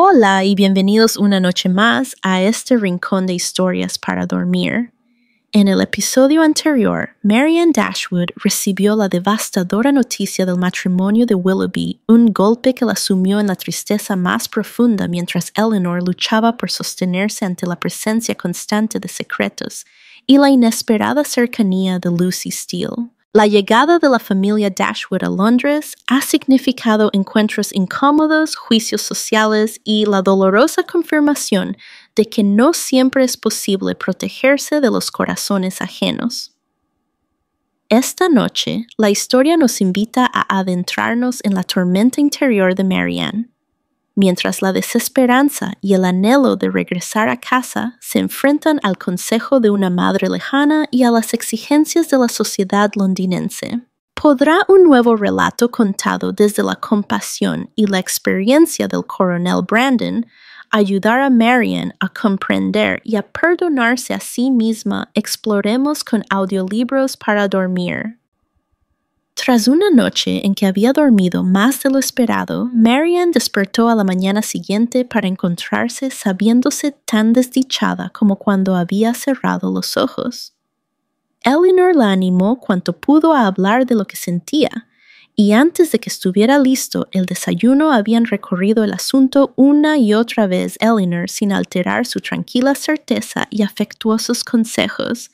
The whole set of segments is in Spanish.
Hola y bienvenidos una noche más a este rincón de historias para dormir. En el episodio anterior, Marianne Dashwood recibió la devastadora noticia del matrimonio de Willoughby, un golpe que la sumió en la tristeza más profunda mientras Eleanor luchaba por sostenerse ante la presencia constante de secretos y la inesperada cercanía de Lucy Steele. La llegada de la familia Dashwood a Londres ha significado encuentros incómodos, juicios sociales y la dolorosa confirmación de que no siempre es posible protegerse de los corazones ajenos. Esta noche, la historia nos invita a adentrarnos en la tormenta interior de Marianne, mientras la desesperanza y el anhelo de regresar a casa se enfrentan al consejo de una madre lejana y a las exigencias de la sociedad londinense. ¿Podrá un nuevo relato contado desde la compasión y la experiencia del coronel Brandon ayudar a Marianne a comprender y a perdonarse a sí misma? Exploremos con audiolibros para dormir. Tras una noche en que había dormido más de lo esperado, Marianne despertó a la mañana siguiente para encontrarse sabiéndose tan desdichada como cuando había cerrado los ojos. Eleanor la animó cuanto pudo a hablar de lo que sentía, y antes de que estuviera listo el desayuno habían recorrido el asunto una y otra vez Eleanor sin alterar su tranquila certeza y afectuosos consejos,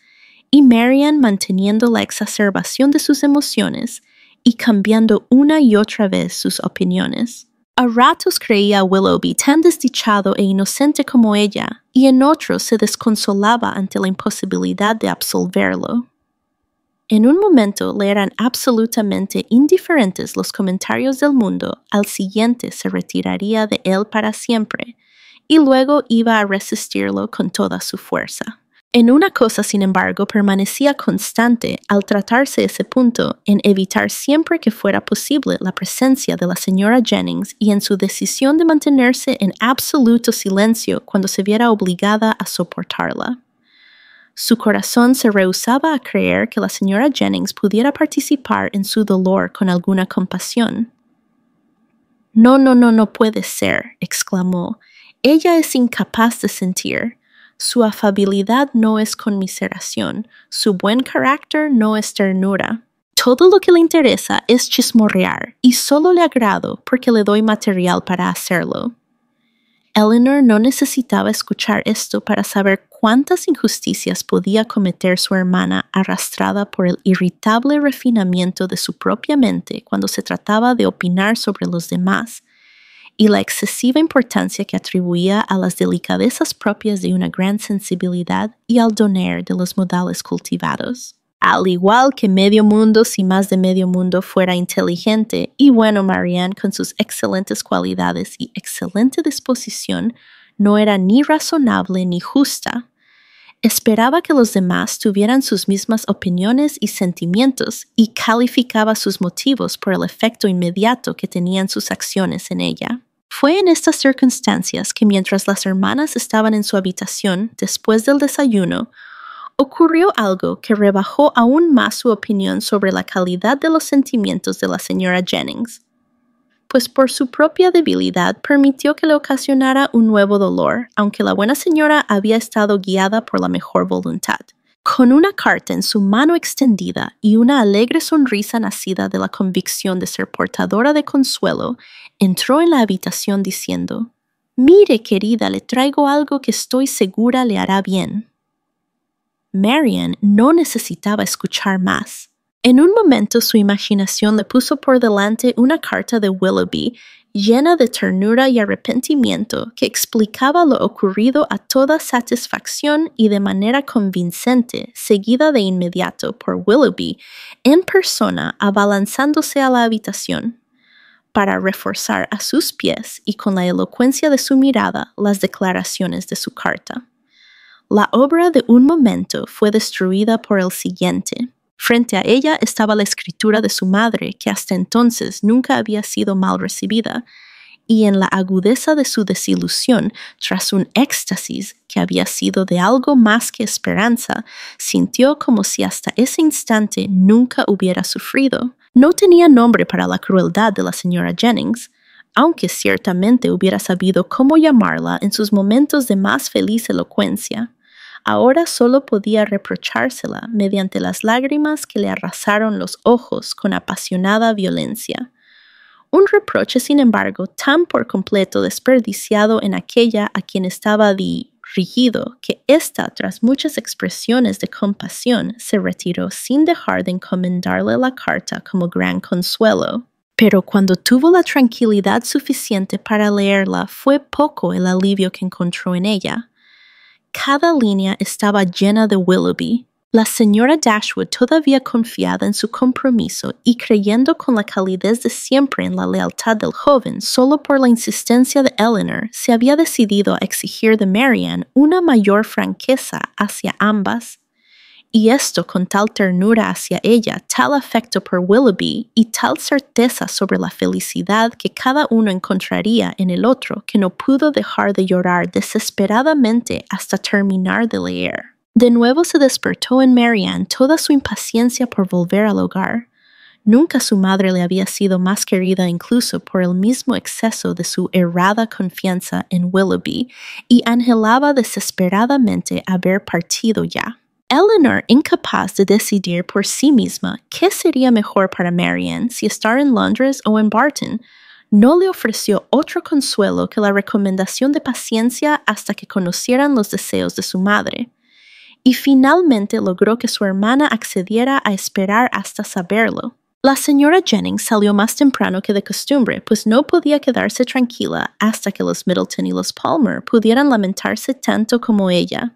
y Marianne manteniendo la exacerbación de sus emociones y cambiando una y otra vez sus opiniones. A ratos creía a Willoughby tan desdichado e inocente como ella, y en otros se desconsolaba ante la imposibilidad de absolverlo. En un momento le eran absolutamente indiferentes los comentarios del mundo, al siguiente se retiraría de él para siempre, y luego iba a resistirlo con toda su fuerza. En una cosa, sin embargo, permanecía constante al tratarse ese punto en evitar siempre que fuera posible la presencia de la señora Jennings y en su decisión de mantenerse en absoluto silencio cuando se viera obligada a soportarla. Su corazón se rehusaba a creer que la señora Jennings pudiera participar en su dolor con alguna compasión. No puede ser, exclamó. Ella es incapaz de sentir. Su afabilidad no es conmiseración, su buen carácter no es ternura. Todo lo que le interesa es chismorrear, y solo le agrado porque le doy material para hacerlo. Eleanor no necesitaba escuchar esto para saber cuántas injusticias podía cometer su hermana arrastrada por el irritable refinamiento de su propia mente cuando se trataba de opinar sobre los demás, y la excesiva importancia que atribuía a las delicadezas propias de una gran sensibilidad y al donaire de los modales cultivados. Al igual que medio mundo, si más de medio mundo fuera inteligente, y bueno, Marianne, con sus excelentes cualidades y excelente disposición, no era ni razonable ni justa. Esperaba que los demás tuvieran sus mismas opiniones y sentimientos y calificaba sus motivos por el efecto inmediato que tenían sus acciones en ella. Fue en estas circunstancias que mientras las hermanas estaban en su habitación después del desayuno, ocurrió algo que rebajó aún más su opinión sobre la calidad de los sentimientos de la señora Jennings, pues por su propia debilidad permitió que le ocasionara un nuevo dolor, aunque la buena señora había estado guiada por la mejor voluntad. Con una carta en su mano extendida y una alegre sonrisa nacida de la convicción de ser portadora de consuelo, entró en la habitación diciendo: «Mire, querida, le traigo algo que estoy segura le hará bien». Marianne no necesitaba escuchar más. En un momento su imaginación le puso por delante una carta de Willoughby llena de ternura y arrepentimiento que explicaba lo ocurrido a toda satisfacción y de manera convincente, seguida de inmediato por Willoughby en persona abalanzándose a la habitación, para reforzar a sus pies y con la elocuencia de su mirada las declaraciones de su carta. La obra de un momento fue destruida por el siguiente. Frente a ella estaba la escritura de su madre, que hasta entonces nunca había sido mal recibida, y en la agudeza de su desilusión, tras un éxtasis que había sido de algo más que esperanza, sintió como si hasta ese instante nunca hubiera sufrido. No tenía nombre para la crueldad de la señora Jennings, aunque ciertamente hubiera sabido cómo llamarla en sus momentos de más feliz elocuencia. Ahora solo podía reprochársela mediante las lágrimas que le arrasaron los ojos con apasionada violencia. Un reproche, sin embargo, tan por completo desperdiciado en aquella a quien estaba dirigido, que ésta, tras muchas expresiones de compasión, se retiró sin dejar de encomendarle la carta como gran consuelo. Pero cuando tuvo la tranquilidad suficiente para leerla, fue poco el alivio que encontró en ella. Cada línea estaba llena de Willoughby. La señora Dashwood, todavía confiada en su compromiso y creyendo con la calidez de siempre en la lealtad del joven, solo por la insistencia de Elinor, se había decidido a exigir de Marianne una mayor franqueza hacia ambas. Y esto con tal ternura hacia ella, tal afecto por Willoughby y tal certeza sobre la felicidad que cada uno encontraría en el otro, que no pudo dejar de llorar desesperadamente hasta terminar de leer. De nuevo se despertó en Marianne toda su impaciencia por volver al hogar. Nunca su madre le había sido más querida incluso por el mismo exceso de su errada confianza en Willoughby, y anhelaba desesperadamente haber partido ya. Elinor, incapaz de decidir por sí misma qué sería mejor para Marianne, si estar en Londres o en Barton, no le ofreció otro consuelo que la recomendación de paciencia hasta que conocieran los deseos de su madre. Y finalmente logró que su hermana accediera a esperar hasta saberlo. La señora Jennings salió más temprano que de costumbre, pues no podía quedarse tranquila hasta que los Middleton y los Palmer pudieran lamentarse tanto como ella.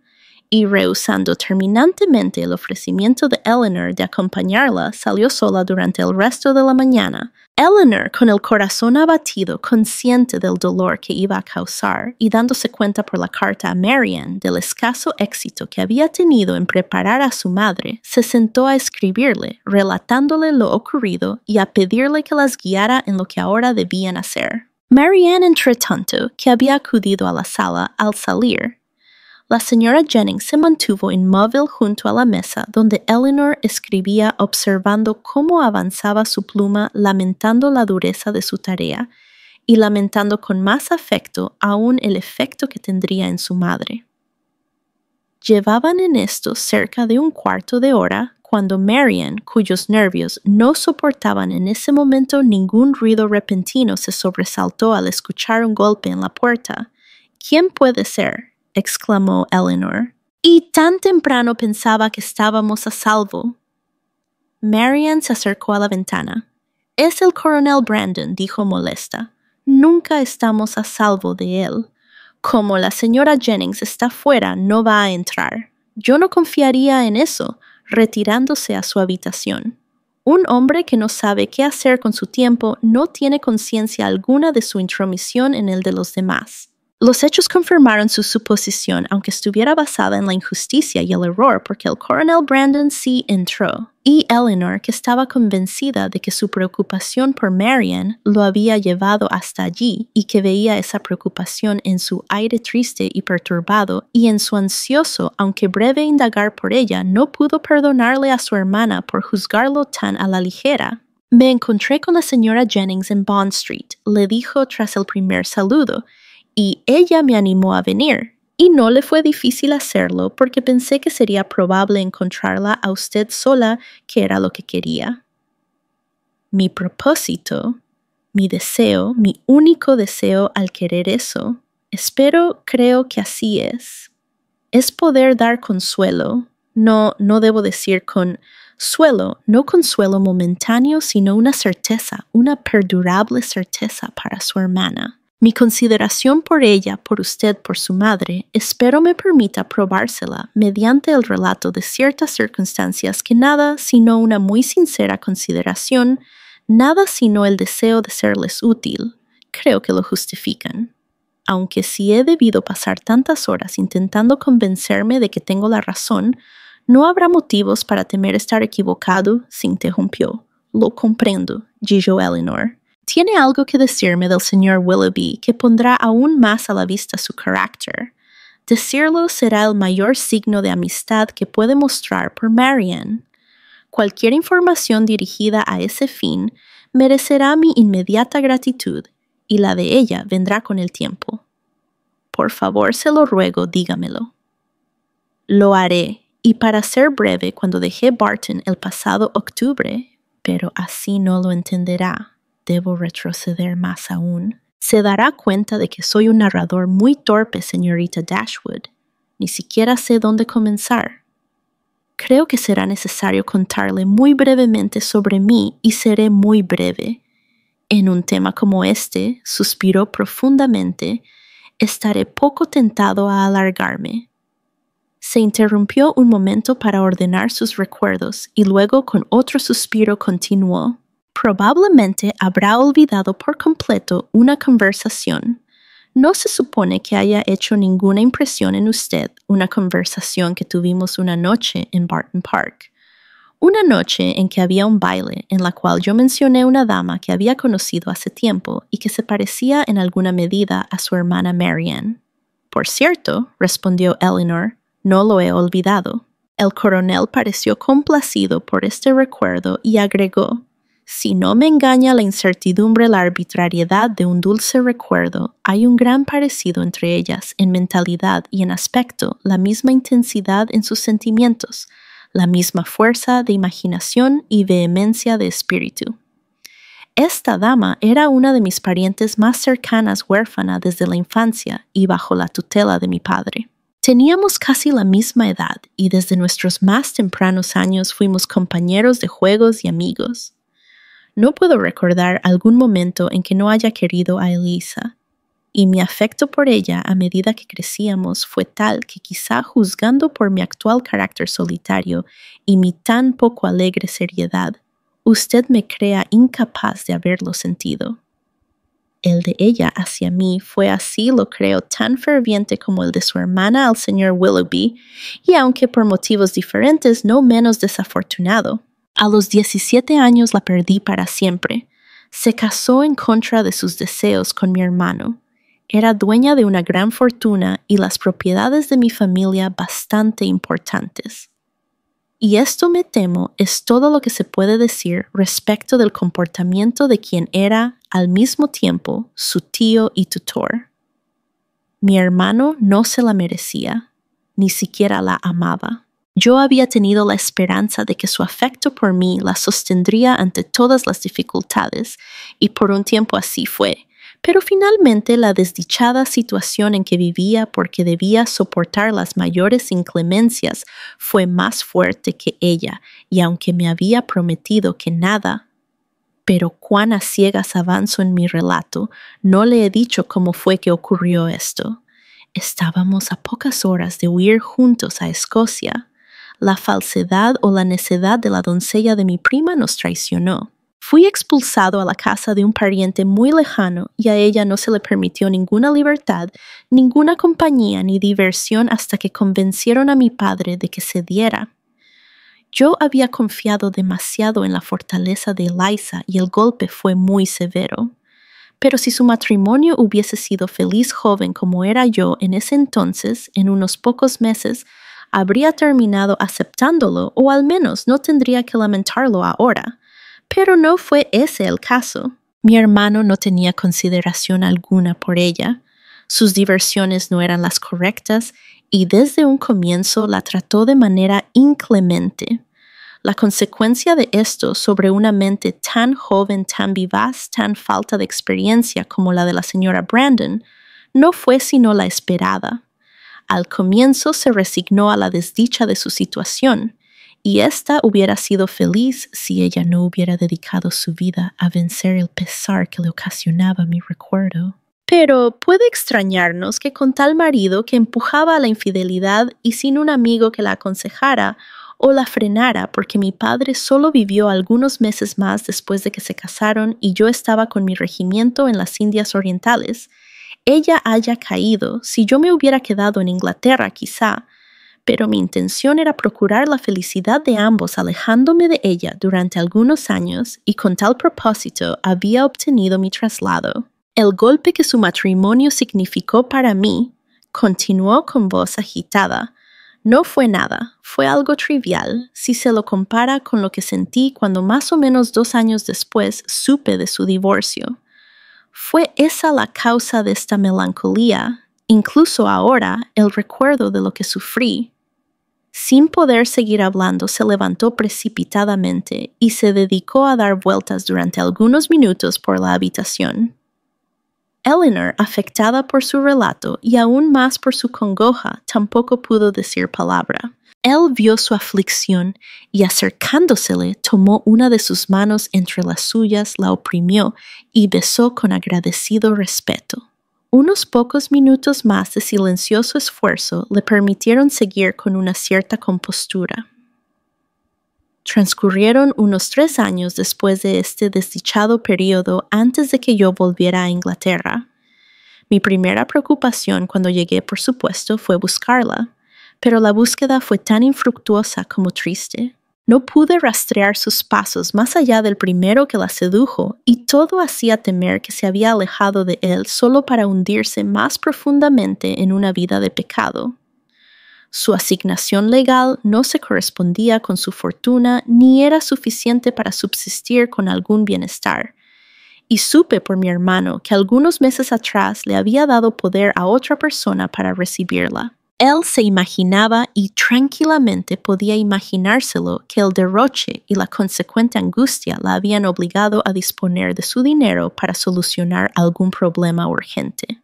Y rehusando terminantemente el ofrecimiento de Elinor de acompañarla, salió sola durante el resto de la mañana. Elinor, con el corazón abatido, consciente del dolor que iba a causar, y dándose cuenta por la carta a Marianne del escaso éxito que había tenido en preparar a su madre, se sentó a escribirle, relatándole lo ocurrido y a pedirle que las guiara en lo que ahora debían hacer. Marianne, entretanto, que había acudido a la sala al salir, la señora Jennings se mantuvo inmóvil junto a la mesa donde Elinor escribía, observando cómo avanzaba su pluma, lamentando la dureza de su tarea y lamentando con más afecto aún el efecto que tendría en su madre. Llevaban en esto cerca de un cuarto de hora cuando Marianne, cuyos nervios no soportaban en ese momento ningún ruido repentino, se sobresaltó al escuchar un golpe en la puerta. ¿Quién puede ser?, exclamó Elinor. Y tan temprano pensaba que estábamos a salvo. Marianne se acercó a la ventana. Es el coronel Brandon, dijo molesta. Nunca estamos a salvo de él. Como la señora Jennings está fuera, no va a entrar. Yo no confiaría en eso, retirándose a su habitación. Un hombre que no sabe qué hacer con su tiempo no tiene conciencia alguna de su intromisión en el de los demás. Los hechos confirmaron su suposición, aunque estuviera basada en la injusticia y el error, porque el coronel Brandon sí entró, y Elinor, que estaba convencida de que su preocupación por Marianne lo había llevado hasta allí, y que veía esa preocupación en su aire triste y perturbado, y en su ansioso, aunque breve indagar por ella, no pudo perdonarle a su hermana por juzgarlo tan a la ligera. Me encontré con la señora Jennings en Bond Street, le dijo tras el primer saludo, y ella me animó a venir, y no le fue difícil hacerlo porque pensé que sería probable encontrarla a usted sola, que era lo que quería. Mi propósito, mi deseo, mi único deseo al querer eso, creo que así es poder dar consuelo, no debo decir consuelo, no consuelo momentáneo, sino una certeza, una perdurable certeza para su hermana. Mi consideración por ella, por usted, por su madre, espero me permita probársela mediante el relato de ciertas circunstancias que nada sino una muy sincera consideración, nada sino el deseo de serles útil, creo que lo justifican. Aunque si he debido pasar tantas horas intentando convencerme de que tengo la razón, no habrá motivos para temer estar equivocado, se interrumpió. Lo comprendo, dijo Elinor. Tiene algo que decirme del señor Willoughby que pondrá aún más a la vista su carácter. Decirlo será el mayor signo de amistad que puede mostrar por Marianne. Cualquier información dirigida a ese fin merecerá mi inmediata gratitud, y la de ella vendrá con el tiempo. Por favor, se lo ruego, dígamelo. Lo haré, y para ser breve, cuando dejé Barton el pasado octubre, pero así no lo entenderá, debo retroceder más aún, se dará cuenta de que soy un narrador muy torpe, señorita Dashwood. Ni siquiera sé dónde comenzar. Creo que será necesario contarle muy brevemente sobre mí y seré muy breve. En un tema como este, suspiró profundamente, estaré poco tentado a alargarme. Se interrumpió un momento para ordenar sus recuerdos y luego con otro suspiro continuó. Probablemente habrá olvidado por completo una conversación. No se supone que haya hecho ninguna impresión en usted una conversación que tuvimos una noche en Barton Park. Una noche en que había un baile en la cual yo mencioné una dama que había conocido hace tiempo y que se parecía en alguna medida a su hermana Marianne. Por cierto, respondió Elinor, no lo he olvidado. El coronel pareció complacido por este recuerdo y agregó, si no me engaña la incertidumbre, la arbitrariedad de un dulce recuerdo, hay un gran parecido entre ellas en mentalidad y en aspecto, la misma intensidad en sus sentimientos, la misma fuerza de imaginación y vehemencia de espíritu. Esta dama era una de mis parientes más cercanas huérfana desde la infancia y bajo la tutela de mi padre. Teníamos casi la misma edad y desde nuestros más tempranos años fuimos compañeros de juegos y amigos. No puedo recordar algún momento en que no haya querido a Eliza, y mi afecto por ella a medida que crecíamos fue tal que quizá juzgando por mi actual carácter solitario y mi tan poco alegre seriedad, usted me crea incapaz de haberlo sentido. El de ella hacia mí fue así, lo creo, tan ferviente como el de su hermana al señor Willoughby, y aunque por motivos diferentes no menos desafortunado. A los 17 años la perdí para siempre. Se casó en contra de sus deseos con mi hermano. Era dueña de una gran fortuna y las propiedades de mi familia bastante importantes. Y esto, me temo, es todo lo que se puede decir respecto del comportamiento de quien era, al mismo tiempo, su tío y tutor. Mi hermano no se la merecía, ni siquiera la amaba. Yo había tenido la esperanza de que su afecto por mí la sostendría ante todas las dificultades, y por un tiempo así fue, pero finalmente la desdichada situación en que vivía porque debía soportar las mayores inclemencias fue más fuerte que ella, y aunque me había prometido que nada, pero cuán a ciegas avanzo en mi relato, no le he dicho cómo fue que ocurrió esto. Estábamos a pocas horas de huir juntos a Escocia. La falsedad o la necedad de la doncella de mi prima nos traicionó. Fui expulsado a la casa de un pariente muy lejano y a ella no se le permitió ninguna libertad, ninguna compañía ni diversión hasta que convencieron a mi padre de que cediera. Yo había confiado demasiado en la fortaleza de Eliza y el golpe fue muy severo. Pero si su matrimonio hubiese sido feliz joven como era yo en ese entonces, en unos pocos meses, habría terminado aceptándolo o al menos no tendría que lamentarlo ahora. Pero no fue ese el caso. Mi hermano no tenía consideración alguna por ella. Sus diversiones no eran las correctas y desde un comienzo la trató de manera inclemente. La consecuencia de esto sobre una mente tan joven, tan vivaz, tan falta de experiencia como la de la señora Brandon, no fue sino la esperada. Al comienzo se resignó a la desdicha de su situación, y ésta hubiera sido feliz si ella no hubiera dedicado su vida a vencer el pesar que le ocasionaba mi recuerdo. Pero puede extrañarnos que con tal marido que empujaba a la infidelidad y sin un amigo que la aconsejara o la frenara, porque mi padre solo vivió algunos meses más después de que se casaron y yo estaba con mi regimiento en las Indias Orientales, ella haya caído. Si yo me hubiera quedado en Inglaterra, quizá, pero mi intención era procurar la felicidad de ambos alejándome de ella durante algunos años y con tal propósito había obtenido mi traslado. El golpe que su matrimonio significó para mí, continuó con voz agitada, no fue nada, fue algo trivial si se lo compara con lo que sentí cuando más o menos 2 años después supe de su divorcio. ¿Fue esa la causa de esta melancolía? Incluso ahora, el recuerdo de lo que sufrí. Sin poder seguir hablando, se levantó precipitadamente y se dedicó a dar vueltas durante algunos minutos por la habitación. Eleanor, afectada por su relato y aún más por su congoja, tampoco pudo decir palabra. Él vio su aflicción y, acercándosele, tomó una de sus manos entre las suyas, la oprimió y besó con agradecido respeto. Unos pocos minutos más de silencioso esfuerzo le permitieron seguir con una cierta compostura. Transcurrieron unos 3 años después de este desdichado período antes de que yo volviera a Inglaterra. Mi primera preocupación cuando llegué, por supuesto, fue buscarla, pero la búsqueda fue tan infructuosa como triste. No pude rastrear sus pasos más allá del primero que la sedujo, y todo hacía temer que se había alejado de él solo para hundirse más profundamente en una vida de pecado. Su asignación legal no se correspondía con su fortuna ni era suficiente para subsistir con algún bienestar, y supe por mi hermano que algunos meses atrás le había dado poder a otra persona para recibirla. Él se imaginaba y tranquilamente podía imaginárselo que el derroche y la consecuente angustia la habían obligado a disponer de su dinero para solucionar algún problema urgente.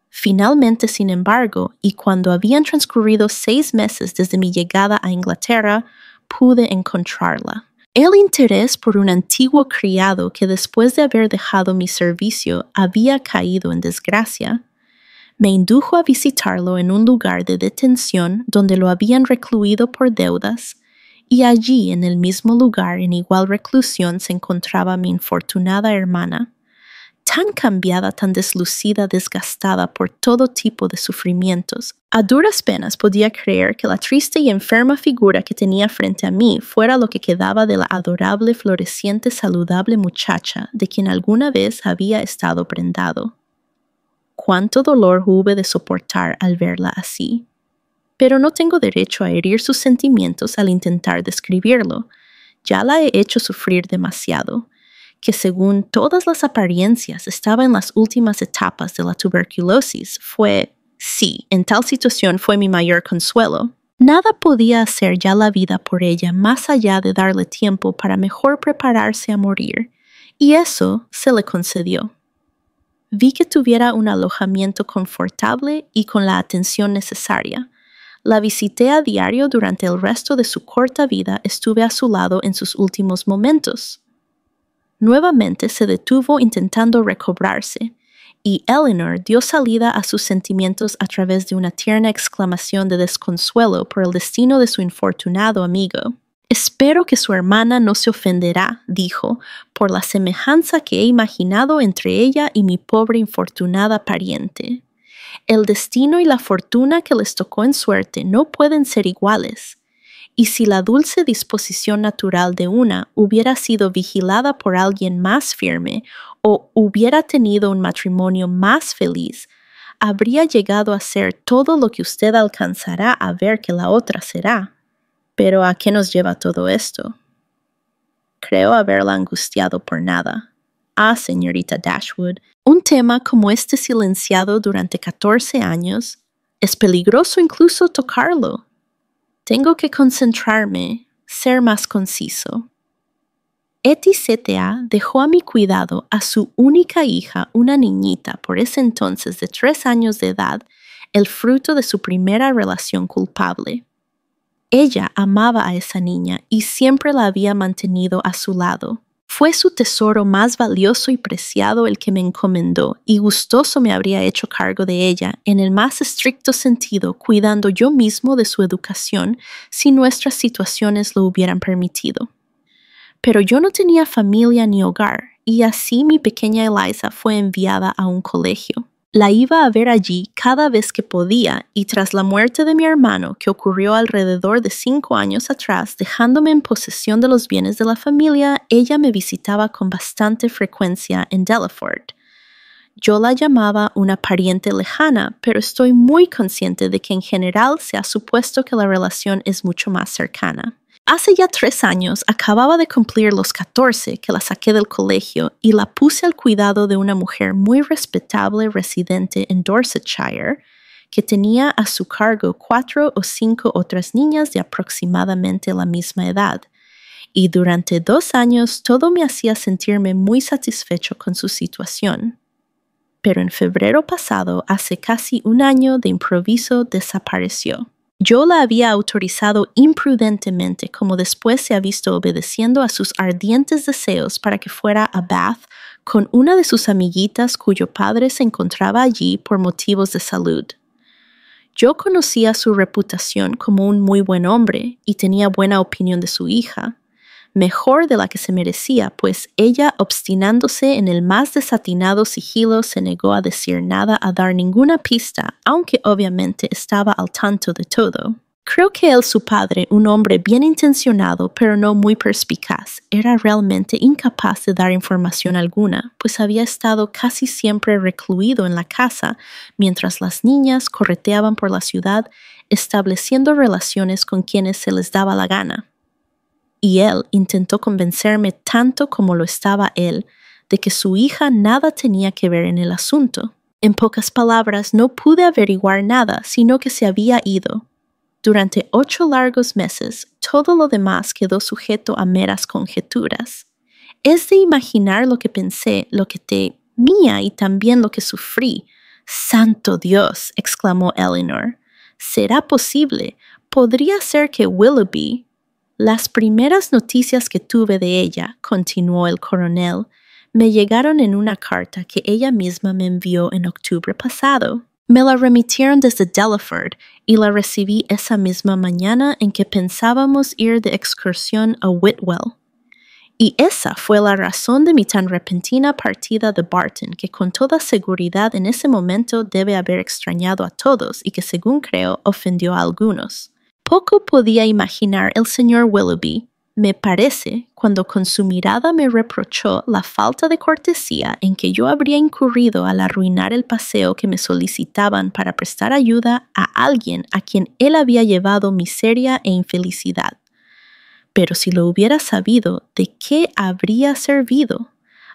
Finalmente, sin embargo, y cuando habían transcurrido 6 meses desde mi llegada a Inglaterra, pude encontrarla. El interés por un antiguo criado que después de haber dejado mi servicio había caído en desgracia, me indujo a visitarlo en un lugar de detención donde lo habían recluido por deudas, y allí en el mismo lugar en igual reclusión se encontraba mi infortunada hermana, tan cambiada, tan deslucida, desgastada por todo tipo de sufrimientos. A duras penas podía creer que la triste y enferma figura que tenía frente a mí fuera lo que quedaba de la adorable, floreciente, saludable muchacha de quien alguna vez había estado prendado. Cuánto dolor hube de soportar al verla así. Pero no tengo derecho a herir sus sentimientos al intentar describirlo. Ya la he hecho sufrir demasiado, que según todas las apariencias estaba en las últimas etapas de la tuberculosis. En tal situación fue mi mayor consuelo. Nada podía hacer ya la vida por ella más allá de darle tiempo para mejor prepararse a morir, y eso se le concedió. Vi que tuviera un alojamiento confortable y con la atención necesaria. La visité a diario durante el resto de su corta vida, estuve a su lado en sus últimos momentos. Nuevamente se detuvo intentando recobrarse, y Eleanor dio salida a sus sentimientos a través de una tierna exclamación de desconsuelo por el destino de su infortunado amigo. «Espero que su hermana no se ofenderá», dijo, «por la semejanza que he imaginado entre ella y mi pobre infortunada pariente. El destino y la fortuna que les tocó en suerte no pueden ser iguales, y si la dulce disposición natural de una hubiera sido vigilada por alguien más firme o hubiera tenido un matrimonio más feliz, habría llegado a ser todo lo que usted alcanzará a ver que la otra será. Pero ¿a qué nos lleva todo esto? Creo haberla angustiado por nada. Ah, señorita Dashwood, un tema como este silenciado durante 14 años, es peligroso incluso tocarlo. Tengo que concentrarme, ser más conciso. Etty CTA dejó a mi cuidado a su única hija, una niñita por ese entonces de 3 años de edad, el fruto de su primera relación culpable. Ella amaba a esa niña y siempre la había mantenido a su lado. Fue su tesoro más valioso y preciado el que me encomendó, y gustoso me habría hecho cargo de ella, en el más estricto sentido, cuidando yo mismo de su educación si nuestras situaciones lo hubieran permitido. Pero yo no tenía familia ni hogar, y así mi pequeña Eliza fue enviada a un colegio. La iba a ver allí cada vez que podía, y tras la muerte de mi hermano, que ocurrió alrededor de 5 años atrás, dejándome en posesión de los bienes de la familia, ella me visitaba con bastante frecuencia en Delaford. Yo la llamaba una pariente lejana, pero estoy muy consciente de que en general se ha supuesto que la relación es mucho más cercana. Hace ya 3 años acababa de cumplir los 14 que la saqué del colegio y la puse al cuidado de una mujer muy respetable residente en Dorsetshire que tenía a su cargo 4 o 5 otras niñas de aproximadamente la misma edad. Y durante 2 años todo me hacía sentirme muy satisfecho con su situación. Pero en febrero pasado, hace casi 1 año, de improviso desapareció. Yo la había autorizado imprudentemente, como después se ha visto obedeciendo a sus ardientes deseos para que fuera a Bath con una de sus amiguitas cuyo padre se encontraba allí por motivos de salud. Yo conocía su reputación como un muy buen hombre y tenía buena opinión de su hija, mejor de la que se merecía, pues ella, obstinándose en el más desatinado sigilo, se negó a decir nada, a dar ninguna pista, aunque obviamente estaba al tanto de todo. Creo que él, su padre, un hombre bien intencionado pero no muy perspicaz, era realmente incapaz de dar información alguna, pues había estado casi siempre recluido en la casa mientras las niñas correteaban por la ciudad, estableciendo relaciones con quienes se les daba la gana. Y él intentó convencerme tanto como lo estaba él de que su hija nada tenía que ver en el asunto. En pocas palabras, no pude averiguar nada, sino que se había ido. Durante 8 largos meses, todo lo demás quedó sujeto a meras conjeturas. Es de imaginar lo que pensé, lo que temía y también lo que sufrí. ¡Santo Dios!, exclamó Eleanor. ¿Será posible? ¿Podría ser que Willoughby... Las primeras noticias que tuve de ella, continuó el coronel, me llegaron en una carta que ella misma me envió en octubre pasado. Me la remitieron desde Delaford y la recibí esa misma mañana en que pensábamos ir de excursión a Whitwell. Y esa fue la razón de mi tan repentina partida de Barton, que con toda seguridad en ese momento debe haber extrañado a todos y que, según creo, ofendió a algunos. Poco podía imaginar el señor Willoughby, me parece, cuando con su mirada me reprochó la falta de cortesía en que yo habría incurrido al arruinar el paseo que me solicitaban para prestar ayuda a alguien a quien él había llevado miseria e infelicidad. Pero si lo hubiera sabido, ¿de qué habría servido?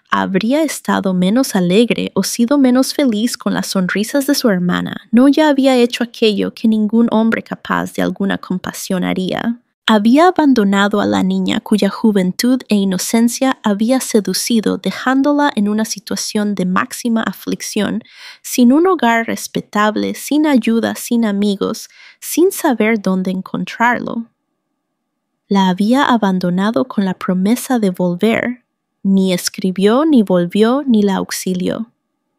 ¿Habría estado menos alegre o sido menos feliz con las sonrisas de su hermana? ¿No ya había hecho aquello que ningún hombre capaz de alguna compasión haría? Había abandonado a la niña cuya juventud e inocencia había seducido, dejándola en una situación de máxima aflicción, sin un hogar respetable, sin ayuda, sin amigos, sin saber dónde encontrarlo. La había abandonado con la promesa de volver. Ni escribió, ni volvió, ni la auxilió.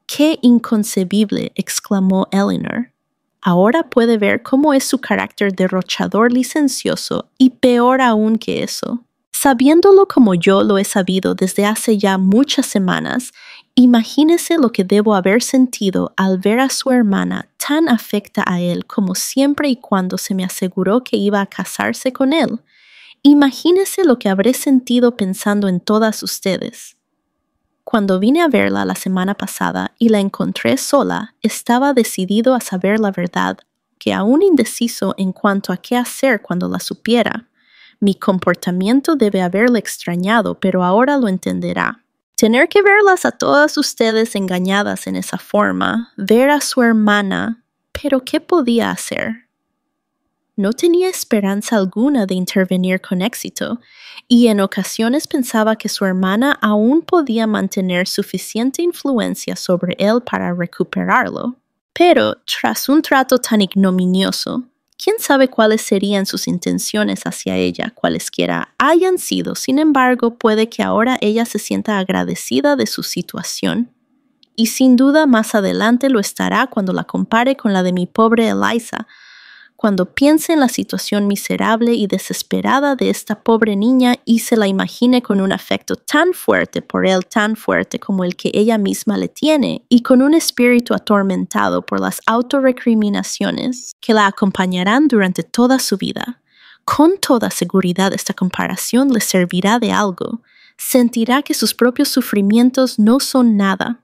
¡Qué inconcebible!, exclamó Eleanor. Ahora puede ver cómo es su carácter derrochador licencioso, y peor aún que eso. Sabiéndolo como yo lo he sabido desde hace ya muchas semanas, imagínese lo que debo haber sentido al ver a su hermana tan afecta a él como siempre y cuando se me aseguró que iba a casarse con él. Imagínese lo que habré sentido pensando en todas ustedes. Cuando vine a verla la semana pasada y la encontré sola, estaba decidido a saber la verdad, que aún indeciso en cuanto a qué hacer cuando la supiera. Mi comportamiento debe haberle extrañado, pero ahora lo entenderá. Tener que verlas a todas ustedes engañadas en esa forma, ver a su hermana, ¿pero qué podía hacer? No tenía esperanza alguna de intervenir con éxito, y en ocasiones pensaba que su hermana aún podía mantener suficiente influencia sobre él para recuperarlo. Pero, tras un trato tan ignominioso, ¿quién sabe cuáles serían sus intenciones hacia ella? Cualesquiera hayan sido, sin embargo, puede que ahora ella se sienta agradecida de su situación. Y sin duda más adelante lo estará cuando la compare con la de mi pobre Eliza, cuando piense en la situación miserable y desesperada de esta pobre niña y se la imagine con un afecto tan fuerte por él, tan fuerte como el que ella misma le tiene, y con un espíritu atormentado por las autorrecriminaciones que la acompañarán durante toda su vida. Con toda seguridad esta comparación le servirá de algo. Sentirá que sus propios sufrimientos no son nada,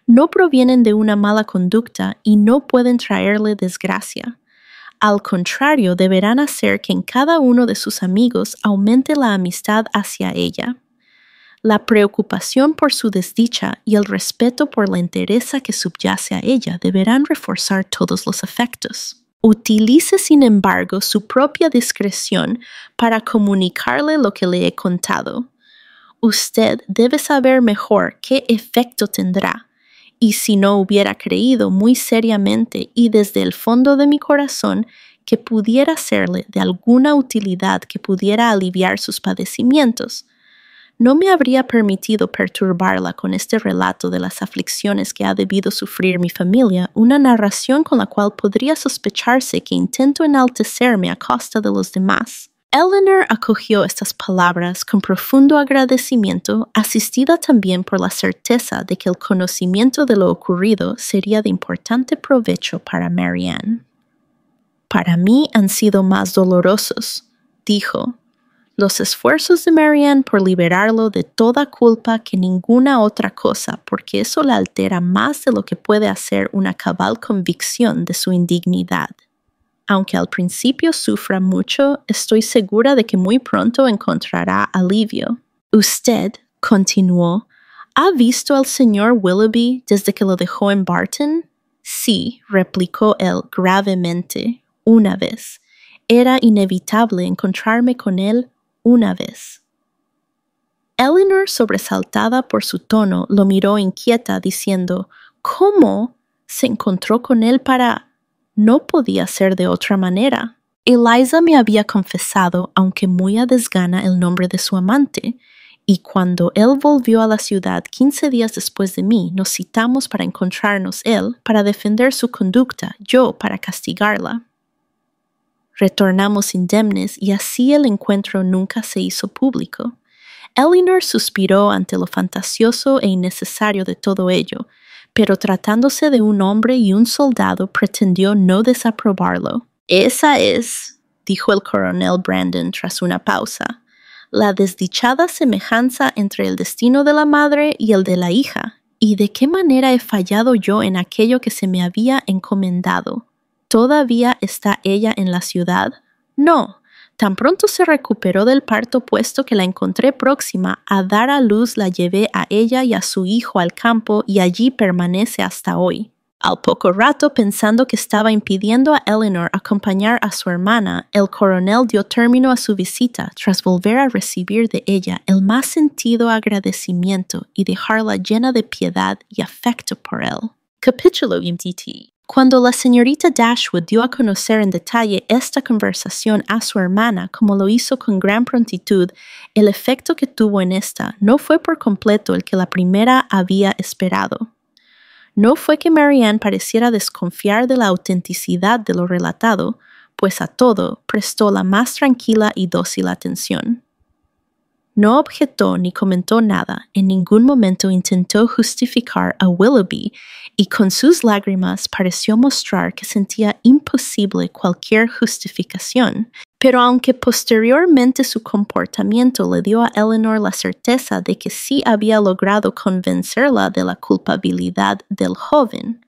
no provienen de una mala conducta y no pueden traerle desgracia. Al contrario, deberán hacer que en cada uno de sus amigos aumente la amistad hacia ella. La preocupación por su desdicha y el respeto por la entereza que subyace a ella deberán reforzar todos los afectos. Utilice, sin embargo, su propia discreción para comunicarle lo que le he contado. Usted debe saber mejor qué efecto tendrá, y si no hubiera creído muy seriamente y desde el fondo de mi corazón que pudiera serle de alguna utilidad que pudiera aliviar sus padecimientos, no me habría permitido perturbarla con este relato de las aflicciones que ha debido sufrir mi familia, una narración con la cual podría sospecharse que intento enaltecerme a costa de los demás. Eleanor acogió estas palabras con profundo agradecimiento, asistida también por la certeza de que el conocimiento de lo ocurrido sería de importante provecho para Marianne. «Para mí han sido más dolorosos», dijo, «los esfuerzos de Marianne por liberarlo de toda culpa que ninguna otra cosa, porque eso la altera más de lo que puede hacer una cabal convicción de su indignidad. Aunque al principio sufra mucho, estoy segura de que muy pronto encontrará alivio. Usted», continuó, «¿ha visto al señor Willoughby desde que lo dejó en Barton?» «Sí», replicó él gravemente, «una vez. Era inevitable encontrarme con él una vez». Eleanor, sobresaltada por su tono, lo miró inquieta, diciendo, «¿Cómo? ¿Se encontró con él para...?» No podía ser de otra manera. Eliza me había confesado, aunque muy a desgana, el nombre de su amante, y cuando él volvió a la ciudad 15 días después de mí, nos citamos para encontrarnos él, para defender su conducta, yo para castigarla. Retornamos indemnes y así el encuentro nunca se hizo público. Eleanor suspiró ante lo fantasioso e innecesario de todo ello, pero tratándose de un hombre y un soldado pretendió no desaprobarlo. «Esa es», dijo el coronel Brandon tras una pausa, «la desdichada semejanza entre el destino de la madre y el de la hija. ¿Y de qué manera he fallado yo en aquello que se me había encomendado? ¿Todavía está ella en la ciudad? No. Tan pronto se recuperó del parto, puesto que la encontré próxima a dar a luz, la llevé a ella y a su hijo al campo y allí permanece hasta hoy». Al poco rato, pensando que estaba impidiendo a Eleanor acompañar a su hermana, el coronel dio término a su visita tras volver a recibir de ella el más sentido agradecimiento y dejarla llena de piedad y afecto por él. Capítulo 20. Cuando la señorita Dashwood dio a conocer en detalle esta conversación a su hermana, como lo hizo con gran prontitud, el efecto que tuvo en esta no fue por completo el que la primera había esperado. No fue que Marianne pareciera desconfiar de la autenticidad de lo relatado, pues a todo prestó la más tranquila y dócil atención. No objetó ni comentó nada, en ningún momento intentó justificar a Willoughby, y con sus lágrimas pareció mostrar que sentía imposible cualquier justificación. Pero aunque posteriormente su comportamiento le dio a Eleanor la certeza de que sí había logrado convencerla de la culpabilidad del joven,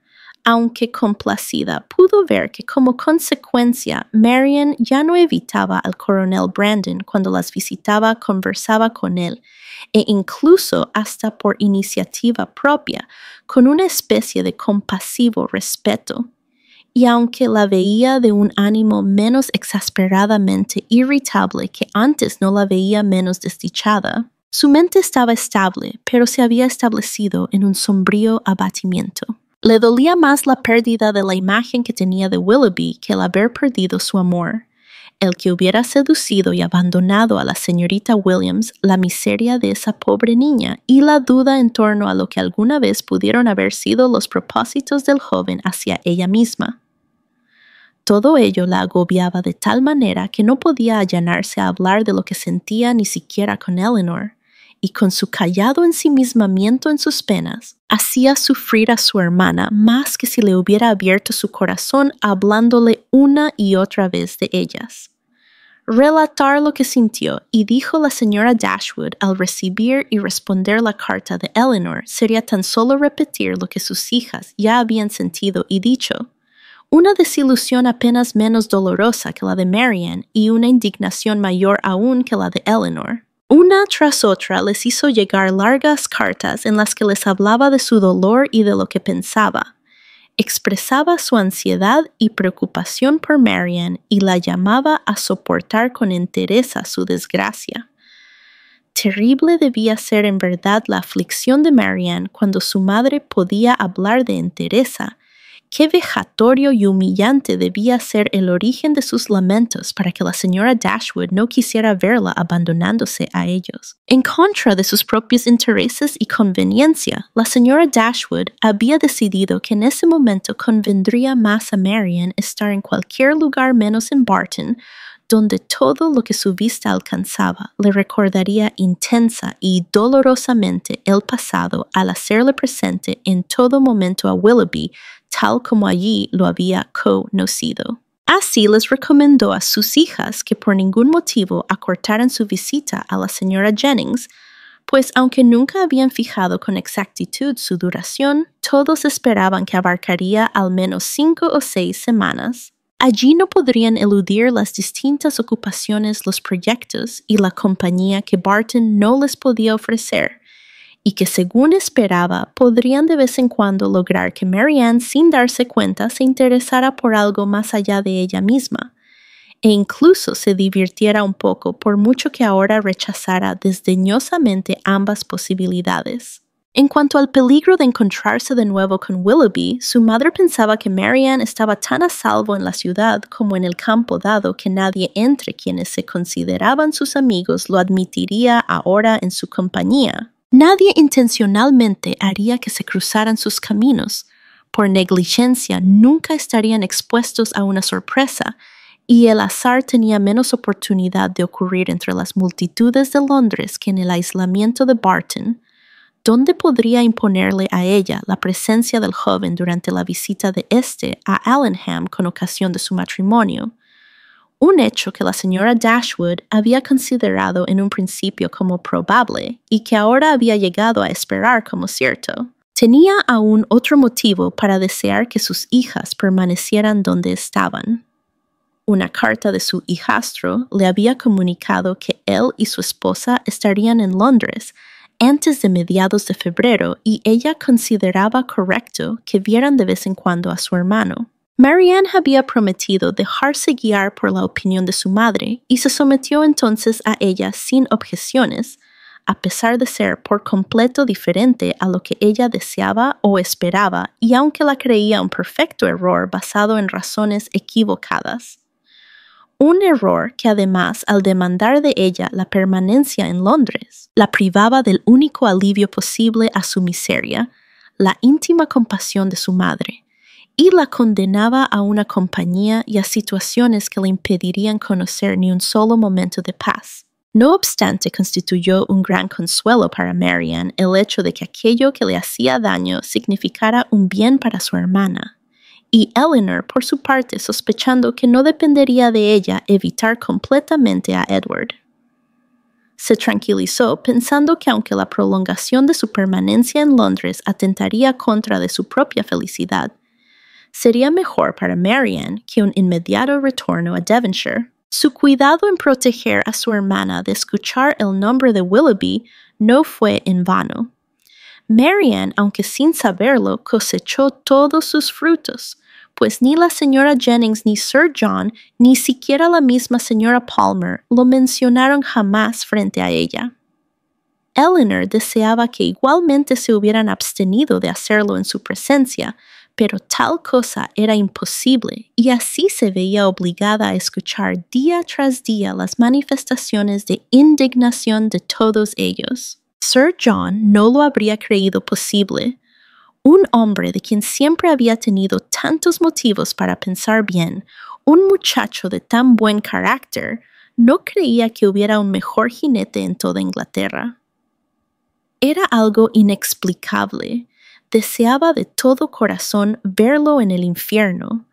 aunque complacida, pudo ver que como consecuencia Marianne ya no evitaba al coronel Brandon cuando las visitaba, conversaba con él, e incluso hasta por iniciativa propia, con una especie de compasivo respeto. Y aunque la veía de un ánimo menos exasperadamente irritable que antes no la veía menos desdichada, su mente estaba estable, pero se había establecido en un sombrío abatimiento. Le dolía más la pérdida de la imagen que tenía de Willoughby que el haber perdido su amor. El que hubiera seducido y abandonado a la señorita Williams, la miseria de esa pobre niña y la duda en torno a lo que alguna vez pudieron haber sido los propósitos del joven hacia ella misma. Todo ello la agobiaba de tal manera que no podía allanarse a hablar de lo que sentía ni siquiera con Eleanor, y con su callado ensimismamiento en sus penas, hacía sufrir a su hermana más que si le hubiera abierto su corazón hablándole una y otra vez de ellas. Relatar lo que sintió y dijo la señora Dashwood al recibir y responder la carta de Eleanor sería tan solo repetir lo que sus hijas ya habían sentido y dicho. Una desilusión apenas menos dolorosa que la de Marianne y una indignación mayor aún que la de Eleanor. Una tras otra les hizo llegar largas cartas en las que les hablaba de su dolor y de lo que pensaba. Expresaba su ansiedad y preocupación por Marianne y la llamaba a soportar con entereza su desgracia. Terrible debía ser en verdad la aflicción de Marianne cuando su madre podía hablar de entereza. Qué vejatorio y humillante debía ser el origen de sus lamentos para que la señora Dashwood no quisiera verla abandonándose a ellos. En contra de sus propios intereses y conveniencia, la señora Dashwood había decidido que en ese momento convendría más a Marianne estar en cualquier lugar menos en Barton, donde todo lo que su vista alcanzaba le recordaría intensa y dolorosamente el pasado al hacerle presente en todo momento a Willoughby, tal como allí lo había conocido. Así les recomendó a sus hijas que por ningún motivo acortaran su visita a la señora Jennings, pues aunque nunca habían fijado con exactitud su duración, todos esperaban que abarcaría al menos 5 o 6 semanas. Allí no podrían eludir las distintas ocupaciones, los proyectos y la compañía que Barton no les podía ofrecer, y que según esperaba podrían de vez en cuando lograr que Marianne sin darse cuenta se interesara por algo más allá de ella misma, e incluso se divirtiera un poco por mucho que ahora rechazara desdeñosamente ambas posibilidades. En cuanto al peligro de encontrarse de nuevo con Willoughby, su madre pensaba que Marianne estaba tan a salvo en la ciudad como en el campo, dado que nadie entre quienes se consideraban sus amigos lo admitiría ahora en su compañía. Nadie intencionalmente haría que se cruzaran sus caminos. Por negligencia nunca estarían expuestos a una sorpresa, y el azar tenía menos oportunidad de ocurrir entre las multitudes de Londres que en el aislamiento de Barton. ¿Dónde podría imponerle a ella la presencia del joven durante la visita de éste a Allenham con ocasión de su matrimonio? Un hecho que la señora Dashwood había considerado en un principio como probable y que ahora había llegado a esperar como cierto. Tenía aún otro motivo para desear que sus hijas permanecieran donde estaban. Una carta de su hijastro le había comunicado que él y su esposa estarían en Londres antes de mediados de febrero y ella consideraba correcto que vieran de vez en cuando a su hermano. Marianne había prometido dejarse guiar por la opinión de su madre y se sometió entonces a ella sin objeciones, a pesar de ser por completo diferente a lo que ella deseaba o esperaba y aunque la creía un perfecto error basado en razones equivocadas. Un error que además, al demandar de ella la permanencia en Londres, la privaba del único alivio posible a su miseria, la íntima compasión de su madre, y la condenaba a una compañía y a situaciones que le impedirían conocer ni un solo momento de paz. No obstante, constituyó un gran consuelo para Marianne el hecho de que aquello que le hacía daño significara un bien para su hermana, y Eleanor, por su parte, sospechando que no dependería de ella evitar completamente a Edward. Se tranquilizó pensando que aunque la prolongación de su permanencia en Londres atentaría contra de su propia felicidad, sería mejor para Marianne que un inmediato retorno a Devonshire. Su cuidado en proteger a su hermana de escuchar el nombre de Willoughby no fue en vano. Marianne, aunque sin saberlo, cosechó todos sus frutos, pues ni la señora Jennings ni Sir John, ni siquiera la misma señora Palmer, lo mencionaron jamás frente a ella. Eleanor deseaba que igualmente se hubieran abstenido de hacerlo en su presencia, pero tal cosa era imposible, y así se veía obligada a escuchar día tras día las manifestaciones de indignación de todos ellos. Sir John no lo habría creído posible. Un hombre de quien siempre había tenido tantos motivos para pensar bien, un muchacho de tan buen carácter, no creía que hubiera un mejor jinete en toda Inglaterra. Era algo inexplicable. Deseaba de todo corazón verlo en el infierno.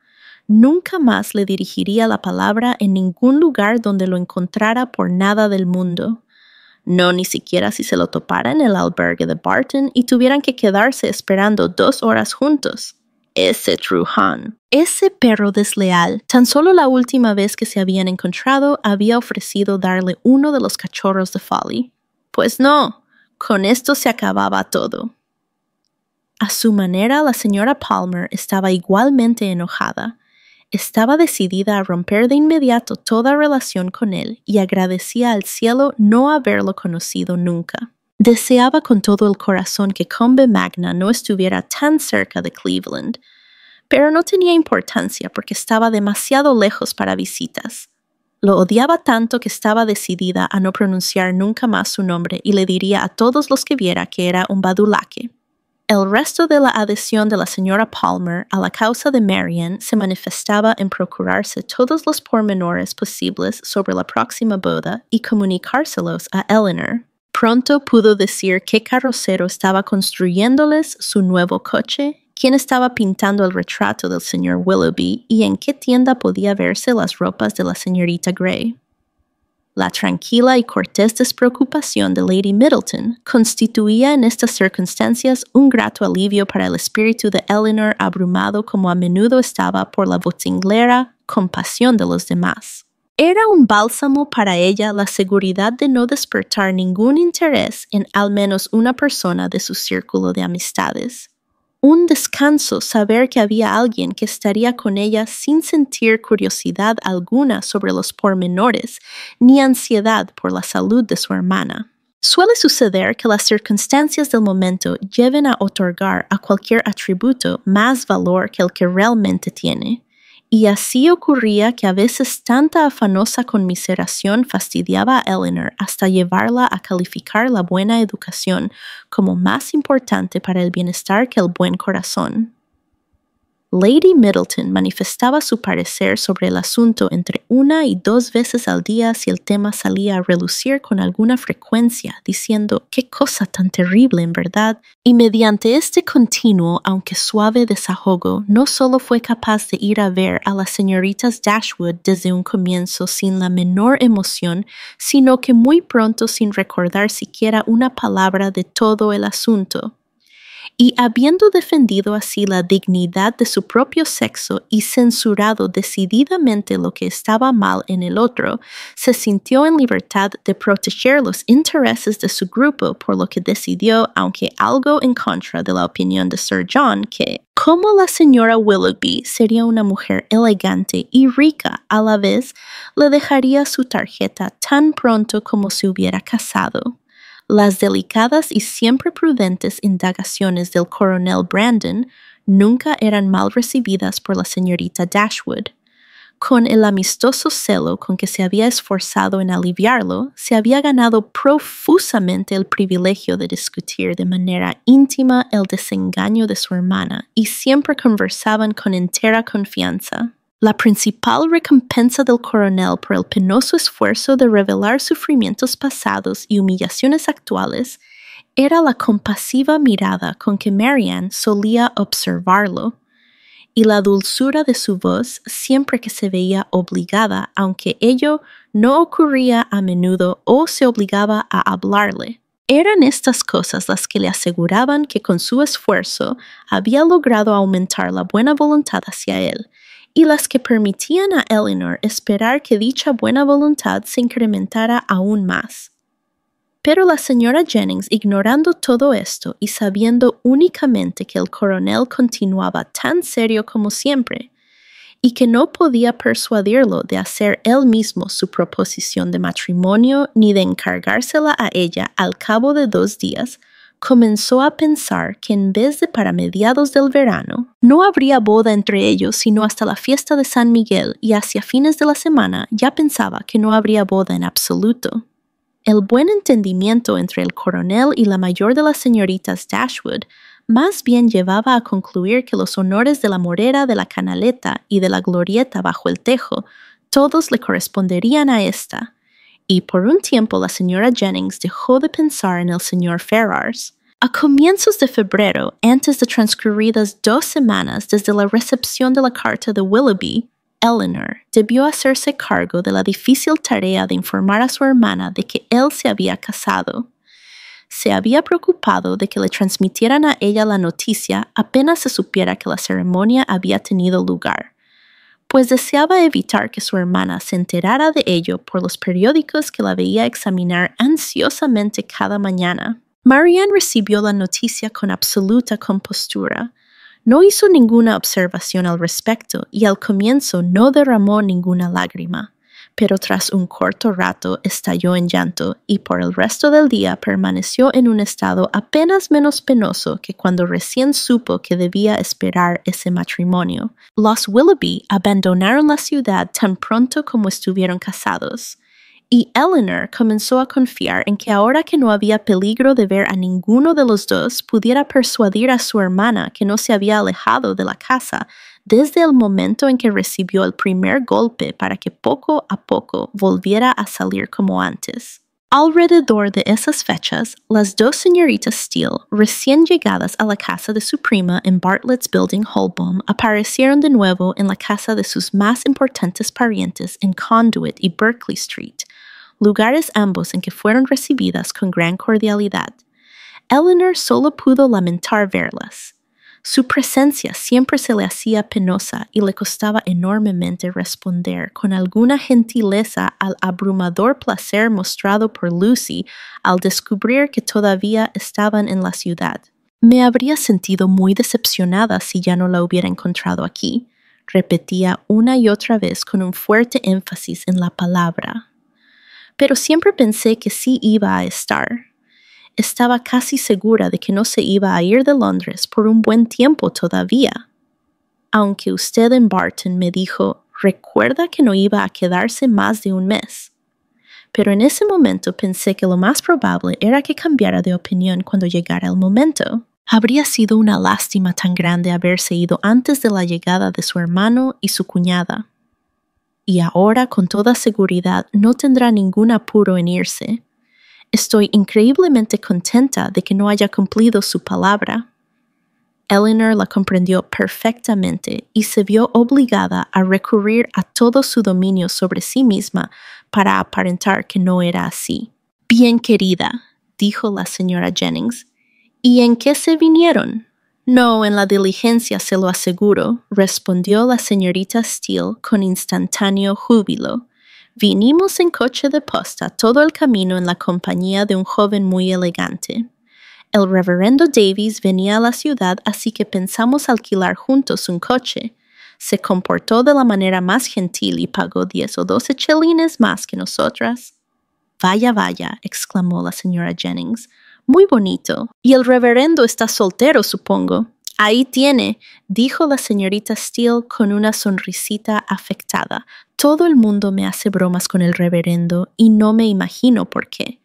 Nunca más le dirigiría la palabra en ningún lugar donde lo encontrara por nada del mundo. No ni siquiera si se lo topara en el albergue de Barton y tuvieran que quedarse esperando 2 horas juntos. Ese Truhan. Ese perro desleal, tan solo la última vez que se habían encontrado, había ofrecido darle uno de los cachorros de Folly. Pues no, con esto se acababa todo. A su manera, la señora Palmer estaba igualmente enojada. Estaba decidida a romper de inmediato toda relación con él y agradecía al cielo no haberlo conocido nunca. Deseaba con todo el corazón que Combe Magna no estuviera tan cerca de Cleveland, pero no tenía importancia porque estaba demasiado lejos para visitas. Lo odiaba tanto que estaba decidida a no pronunciar nunca más su nombre y le diría a todos los que viera que era un badulaque. El resto de la adhesión de la señora Palmer a la causa de Marian se manifestaba en procurarse todos los pormenores posibles sobre la próxima boda y comunicárselos a Eleanor. Pronto pudo decir qué carrocero estaba construyéndoles su nuevo coche, quién estaba pintando el retrato del señor Willoughby y en qué tienda podía verse las ropas de la señorita Grey. La tranquila y cortés despreocupación de Lady Middleton constituía en estas circunstancias un grato alivio para el espíritu de Eleanor, abrumado como a menudo estaba por la vocinglera compasión de los demás. Era un bálsamo para ella la seguridad de no despertar ningún interés en al menos una persona de su círculo de amistades. Un descanso saber que había alguien que estaría con ella sin sentir curiosidad alguna sobre los pormenores, ni ansiedad por la salud de su hermana. Suele suceder que las circunstancias del momento lleven a otorgar a cualquier atributo más valor que el que realmente tiene. Y así ocurría que a veces tanta afanosa conmiseración fastidiaba a Eleanor hasta llevarla a calificar la buena educación como más importante para el bienestar que el buen corazón. Lady Middleton manifestaba su parecer sobre el asunto entre 1 y 2 veces al día si el tema salía a relucir con alguna frecuencia, diciendo «qué cosa tan terrible en verdad», y mediante este continuo, aunque suave desahogo, no solo fue capaz de ir a ver a las señoritas Dashwood desde un comienzo sin la menor emoción, sino que muy pronto sin recordar siquiera una palabra de todo el asunto. Y habiendo defendido así la dignidad de su propio sexo y censurado decididamente lo que estaba mal en el otro, se sintió en libertad de proteger los intereses de su grupo, por lo que decidió, aunque algo en contra de la opinión de Sir John, que, como la señora Willoughby sería una mujer elegante y rica a la vez, le dejaría su tarjeta tan pronto como se hubiera casado. Las delicadas y siempre prudentes indagaciones del coronel Brandon nunca eran mal recibidas por la señorita Dashwood. Con el amistoso celo con que se había esforzado en aliviarlo, se había ganado profusamente el privilegio de discutir de manera íntima el desengaño de su hermana y siempre conversaban con entera confianza. La principal recompensa del coronel por el penoso esfuerzo de revelar sufrimientos pasados y humillaciones actuales era la compasiva mirada con que Marian solía observarlo, y la dulzura de su voz siempre que se veía obligada, aunque ello no ocurría a menudo o se obligaba a hablarle. Eran estas cosas las que le aseguraban que con su esfuerzo había logrado aumentar la buena voluntad hacia él, y las que permitían a Eleanor esperar que dicha buena voluntad se incrementara aún más. Pero la señora Jennings, ignorando todo esto y sabiendo únicamente que el coronel continuaba tan serio como siempre, y que no podía persuadirlo de hacer él mismo su proposición de matrimonio ni de encargársela a ella al cabo de 2 días, comenzó a pensar que en vez de para mediados del verano, no habría boda entre ellos sino hasta la fiesta de San Miguel, y hacia fines de la semana ya pensaba que no habría boda en absoluto. El buen entendimiento entre el coronel y la mayor de las señoritas Dashwood más bien llevaba a concluir que los honores de la morera de la canaleta y de la glorieta bajo el tejo todos le corresponderían a ésta, y por un tiempo la señora Jennings dejó de pensar en el señor Ferrars. A comienzos de febrero, antes de transcurridas 2 semanas desde la recepción de la carta de Willoughby, Eleanor debió hacerse cargo de la difícil tarea de informar a su hermana de que él se había casado. se había preocupado de que le transmitieran a ella la noticia apenas se supiera que la ceremonia había tenido lugar, pues deseaba evitar que su hermana se enterara de ello por los periódicos que la veía examinar ansiosamente cada mañana. Marianne recibió la noticia con absoluta compostura. No hizo ninguna observación al respecto y al comienzo no derramó ninguna lágrima, pero tras un corto rato estalló en llanto y por el resto del día permaneció en un estado apenas menos penoso que cuando recién supo que debía esperar ese matrimonio. Los Willoughby abandonaron la ciudad tan pronto como estuvieron casados, y Eleanor comenzó a confiar en que ahora que no había peligro de ver a ninguno de los dos, pudiera persuadir a su hermana que no se había alejado de la casa desde el momento en que recibió el primer golpe para que poco a poco volviera a salir como antes. Alrededor de esas fechas, las dos señoritas Steele, recién llegadas a la casa de su prima en Bartlett's Building, Holborn, aparecieron de nuevo en la casa de sus más importantes parientes en Conduit y Berkeley Street, lugares ambos en que fueron recibidas con gran cordialidad. Eleanor solo pudo lamentar verlas. Su presencia siempre se le hacía penosa y le costaba enormemente responder con alguna gentileza al abrumador placer mostrado por Lucy al descubrir que todavía estaban en la ciudad. Me habría sentido muy decepcionada si ya no la hubiera encontrado aquí, repetía una y otra vez con un fuerte énfasis en la palabra. Pero siempre pensé que sí iba a estar. Estaba casi segura de que no se iba a ir de Londres por un buen tiempo todavía. Aunque usted en Barton me dijo, recuerda que no iba a quedarse más de un mes. Pero en ese momento pensé que lo más probable era que cambiara de opinión cuando llegara el momento. Habría sido una lástima tan grande haberse ido antes de la llegada de su hermano y su cuñada. Y ahora, con toda seguridad, no tendrá ningún apuro en irse. Estoy increíblemente contenta de que no haya cumplido su palabra. Eleanor la comprendió perfectamente y se vio obligada a recurrir a todo su dominio sobre sí misma para aparentar que no era así. Bien, querida, dijo la señora Jennings. ¿Y en qué se vinieron? No, en la diligencia, se lo aseguro, respondió la señorita Steele con instantáneo júbilo. Vinimos en coche de posta todo el camino en la compañía de un joven muy elegante. El reverendo Davies venía a la ciudad, así que pensamos alquilar juntos un coche. Se comportó de la manera más gentil y pagó 10 o 12 chelines más que nosotras. Vaya, vaya, exclamó la señora Jennings. Muy bonito. Y el reverendo está soltero, supongo. Ahí tiene, dijo la señorita Steele con una sonrisita afectada. Todo el mundo me hace bromas con el reverendo y no me imagino por qué.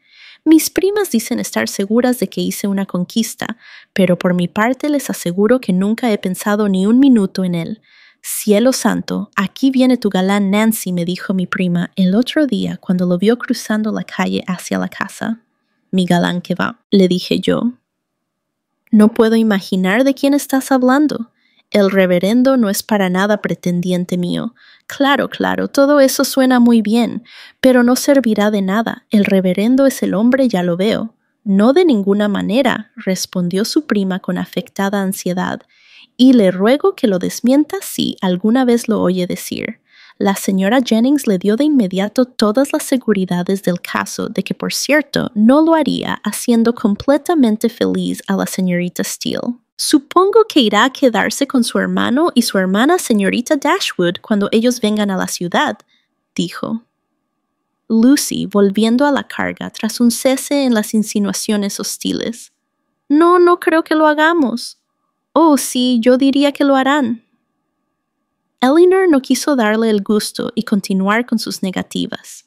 Mis primas dicen estar seguras de que hice una conquista, pero por mi parte les aseguro que nunca he pensado ni un minuto en él. Cielo santo, aquí viene tu galán Nancy, me dijo mi prima el otro día cuando lo vio cruzando la calle hacia la casa. Mi galán que va, le dije yo. No puedo imaginar de quién estás hablando. El reverendo no es para nada pretendiente mío. Claro, todo eso suena muy bien, pero no servirá de nada. El reverendo es el hombre, ya lo veo. No de ninguna manera, respondió su prima con afectada ansiedad, y le ruego que lo desmienta si alguna vez lo oye decir. La señora Jennings le dio de inmediato todas las seguridades del caso de que, por cierto, no lo haría, haciendo completamente feliz a la señorita Steele. Supongo que irá a quedarse con su hermano y su hermana señorita Dashwood cuando ellos vengan a la ciudad, dijo. Lucy, volviendo a la carga tras un cese en las insinuaciones hostiles. No creo que lo hagamos. Oh, sí, yo diría que lo harán. Eleanor no quiso darle el gusto y continuar con sus negativas.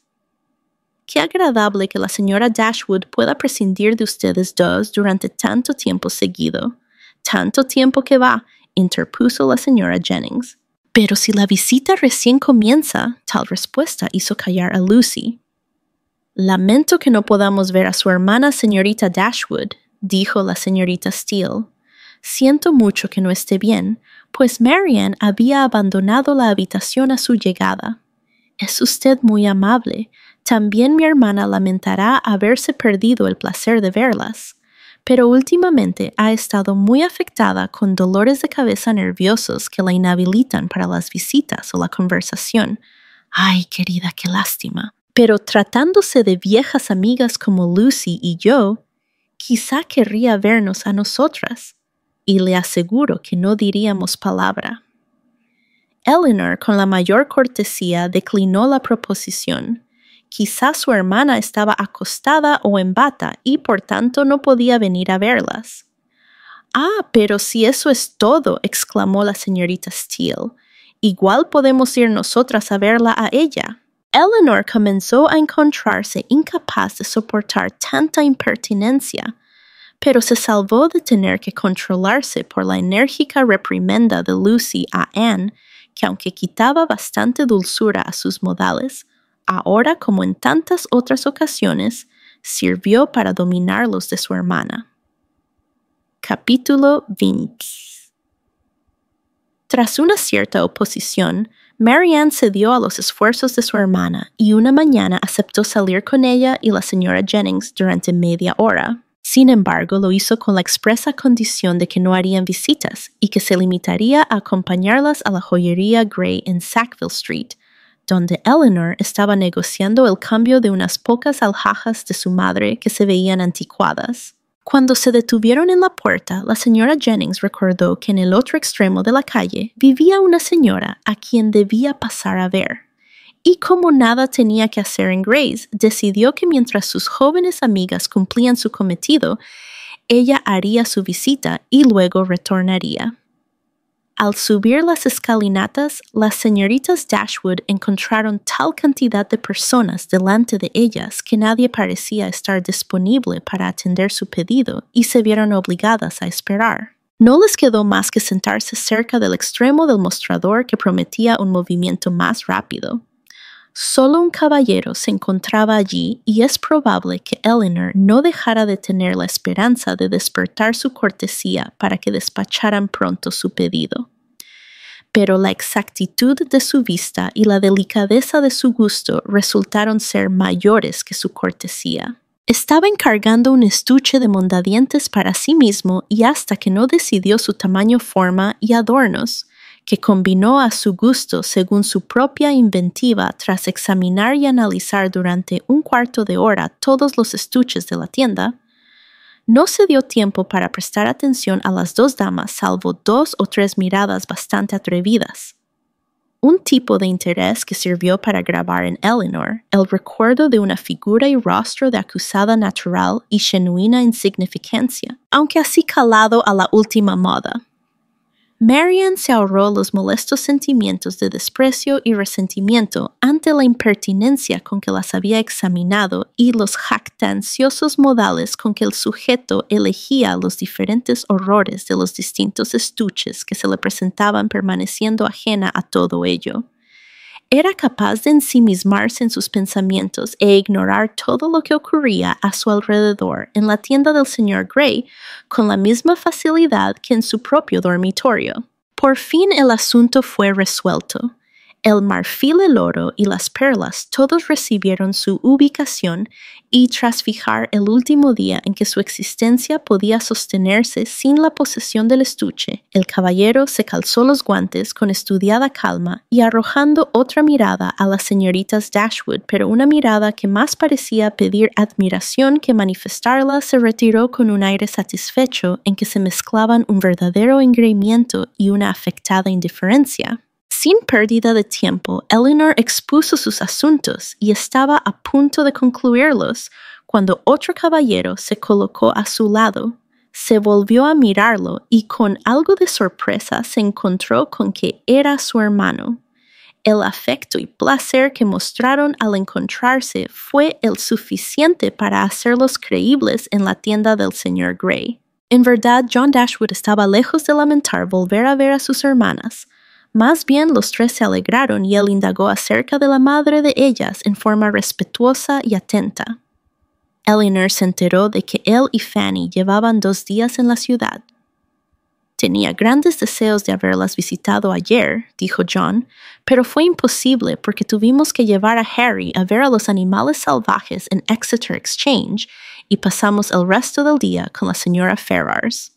Qué agradable que la señora Dashwood pueda prescindir de ustedes dos durante tanto tiempo seguido. Tanto tiempo que va, interpuso la señora Jennings. Pero si la visita recién comienza, tal respuesta hizo callar a Lucy. Lamento que no podamos ver a su hermana señorita Dashwood, dijo la señorita Steele. Siento mucho que no esté bien, pues Marianne había abandonado la habitación a su llegada. Es usted muy amable. También mi hermana lamentará haberse perdido el placer de verlas, pero últimamente ha estado muy afectada con dolores de cabeza nerviosos que la inhabilitan para las visitas o la conversación. Ay, querida, qué lástima. Pero tratándose de viejas amigas como Lucy y yo, quizá querría vernos a nosotras, y le aseguro que no diríamos palabra. Eleanor, con la mayor cortesía, declinó la proposición. Quizá su hermana estaba acostada o en bata y por tanto no podía venir a verlas. «Ah, pero si eso es todo», exclamó la señorita Steele, «igual podemos ir nosotras a verla a ella». Eleanor comenzó a encontrarse incapaz de soportar tanta impertinencia, pero se salvó de tener que controlarse por la enérgica reprimenda de Lucy a Anne, que aunque quitaba bastante dulzura a sus modales, ahora, como en tantas otras ocasiones, sirvió para dominarlos de su hermana. Capítulo 20. Tras una cierta oposición, Marianne cedió a los esfuerzos de su hermana y una mañana aceptó salir con ella y la señora Jennings durante media hora. Sin embargo, lo hizo con la expresa condición de que no harían visitas y que se limitaría a acompañarlas a la joyería Gray en Sackville Street, donde Eleanor estaba negociando el cambio de unas pocas alhajas de su madre que se veían anticuadas. Cuando se detuvieron en la puerta, la señora Jennings recordó que en el otro extremo de la calle vivía una señora a quien debía pasar a ver. Y como nada tenía que hacer en Grays, decidió que mientras sus jóvenes amigas cumplían su cometido, ella haría su visita y luego retornaría. Al subir las escalinatas, las señoritas Dashwood encontraron tal cantidad de personas delante de ellas que nadie parecía estar disponible para atender su pedido y se vieron obligadas a esperar. No les quedó más que sentarse cerca del extremo del mostrador que prometía un movimiento más rápido. Solo un caballero se encontraba allí y es probable que Eleanor no dejara de tener la esperanza de despertar su cortesía para que despacharan pronto su pedido. Pero la exactitud de su vista y la delicadeza de su gusto resultaron ser mayores que su cortesía. Estaba encargando un estuche de mondadientes para sí mismo y hasta que no decidió su tamaño, forma y adornos, que combinó a su gusto según su propia inventiva tras examinar y analizar durante un cuarto de hora todos los estuches de la tienda, no se dio tiempo para prestar atención a las dos damas salvo 2 o 3 miradas bastante atrevidas. Un tipo de interés que sirvió para grabar en Eleanor el recuerdo de una figura y rostro de acusada natural y genuina insignificancia, aunque así calado a la última moda. Marianne se ahorró los molestos sentimientos de desprecio y resentimiento ante la impertinencia con que las había examinado y los jactanciosos modales con que el sujeto elegía los diferentes horrores de los distintos estuches que se le presentaban permaneciendo ajena a todo ello. Era capaz de ensimismarse en sus pensamientos e ignorar todo lo que ocurría a su alrededor en la tienda del señor Gray con la misma facilidad que en su propio dormitorio. Por fin el asunto fue resuelto. El marfil, el oro y las perlas todos recibieron su ubicación y tras fijar el último día en que su existencia podía sostenerse sin la posesión del estuche, el caballero se calzó los guantes con estudiada calma y arrojando otra mirada a las señoritas Dashwood, pero una mirada que más parecía pedir admiración que manifestarla, se retiró con un aire satisfecho en que se mezclaban un verdadero engreimiento y una afectada indiferencia. Sin pérdida de tiempo, Eleanor expuso sus asuntos y estaba a punto de concluirlos cuando otro caballero se colocó a su lado. Se volvió a mirarlo y con algo de sorpresa se encontró con que era su hermano. El afecto y placer que mostraron al encontrarse fue el suficiente para hacerlos creíbles en la tienda del señor Gray. En verdad, John Dashwood estaba lejos de lamentar volver a ver a sus hermanas. Más bien los tres se alegraron y él indagó acerca de la madre de ellas en forma respetuosa y atenta. Eleanor se enteró de que él y Fanny llevaban 2 días en la ciudad. Tenía grandes deseos de haberlas visitado ayer, dijo John, pero fue imposible porque tuvimos que llevar a Harry a ver a los animales salvajes en Exeter Exchange y pasamos el resto del día con la señora Ferrars.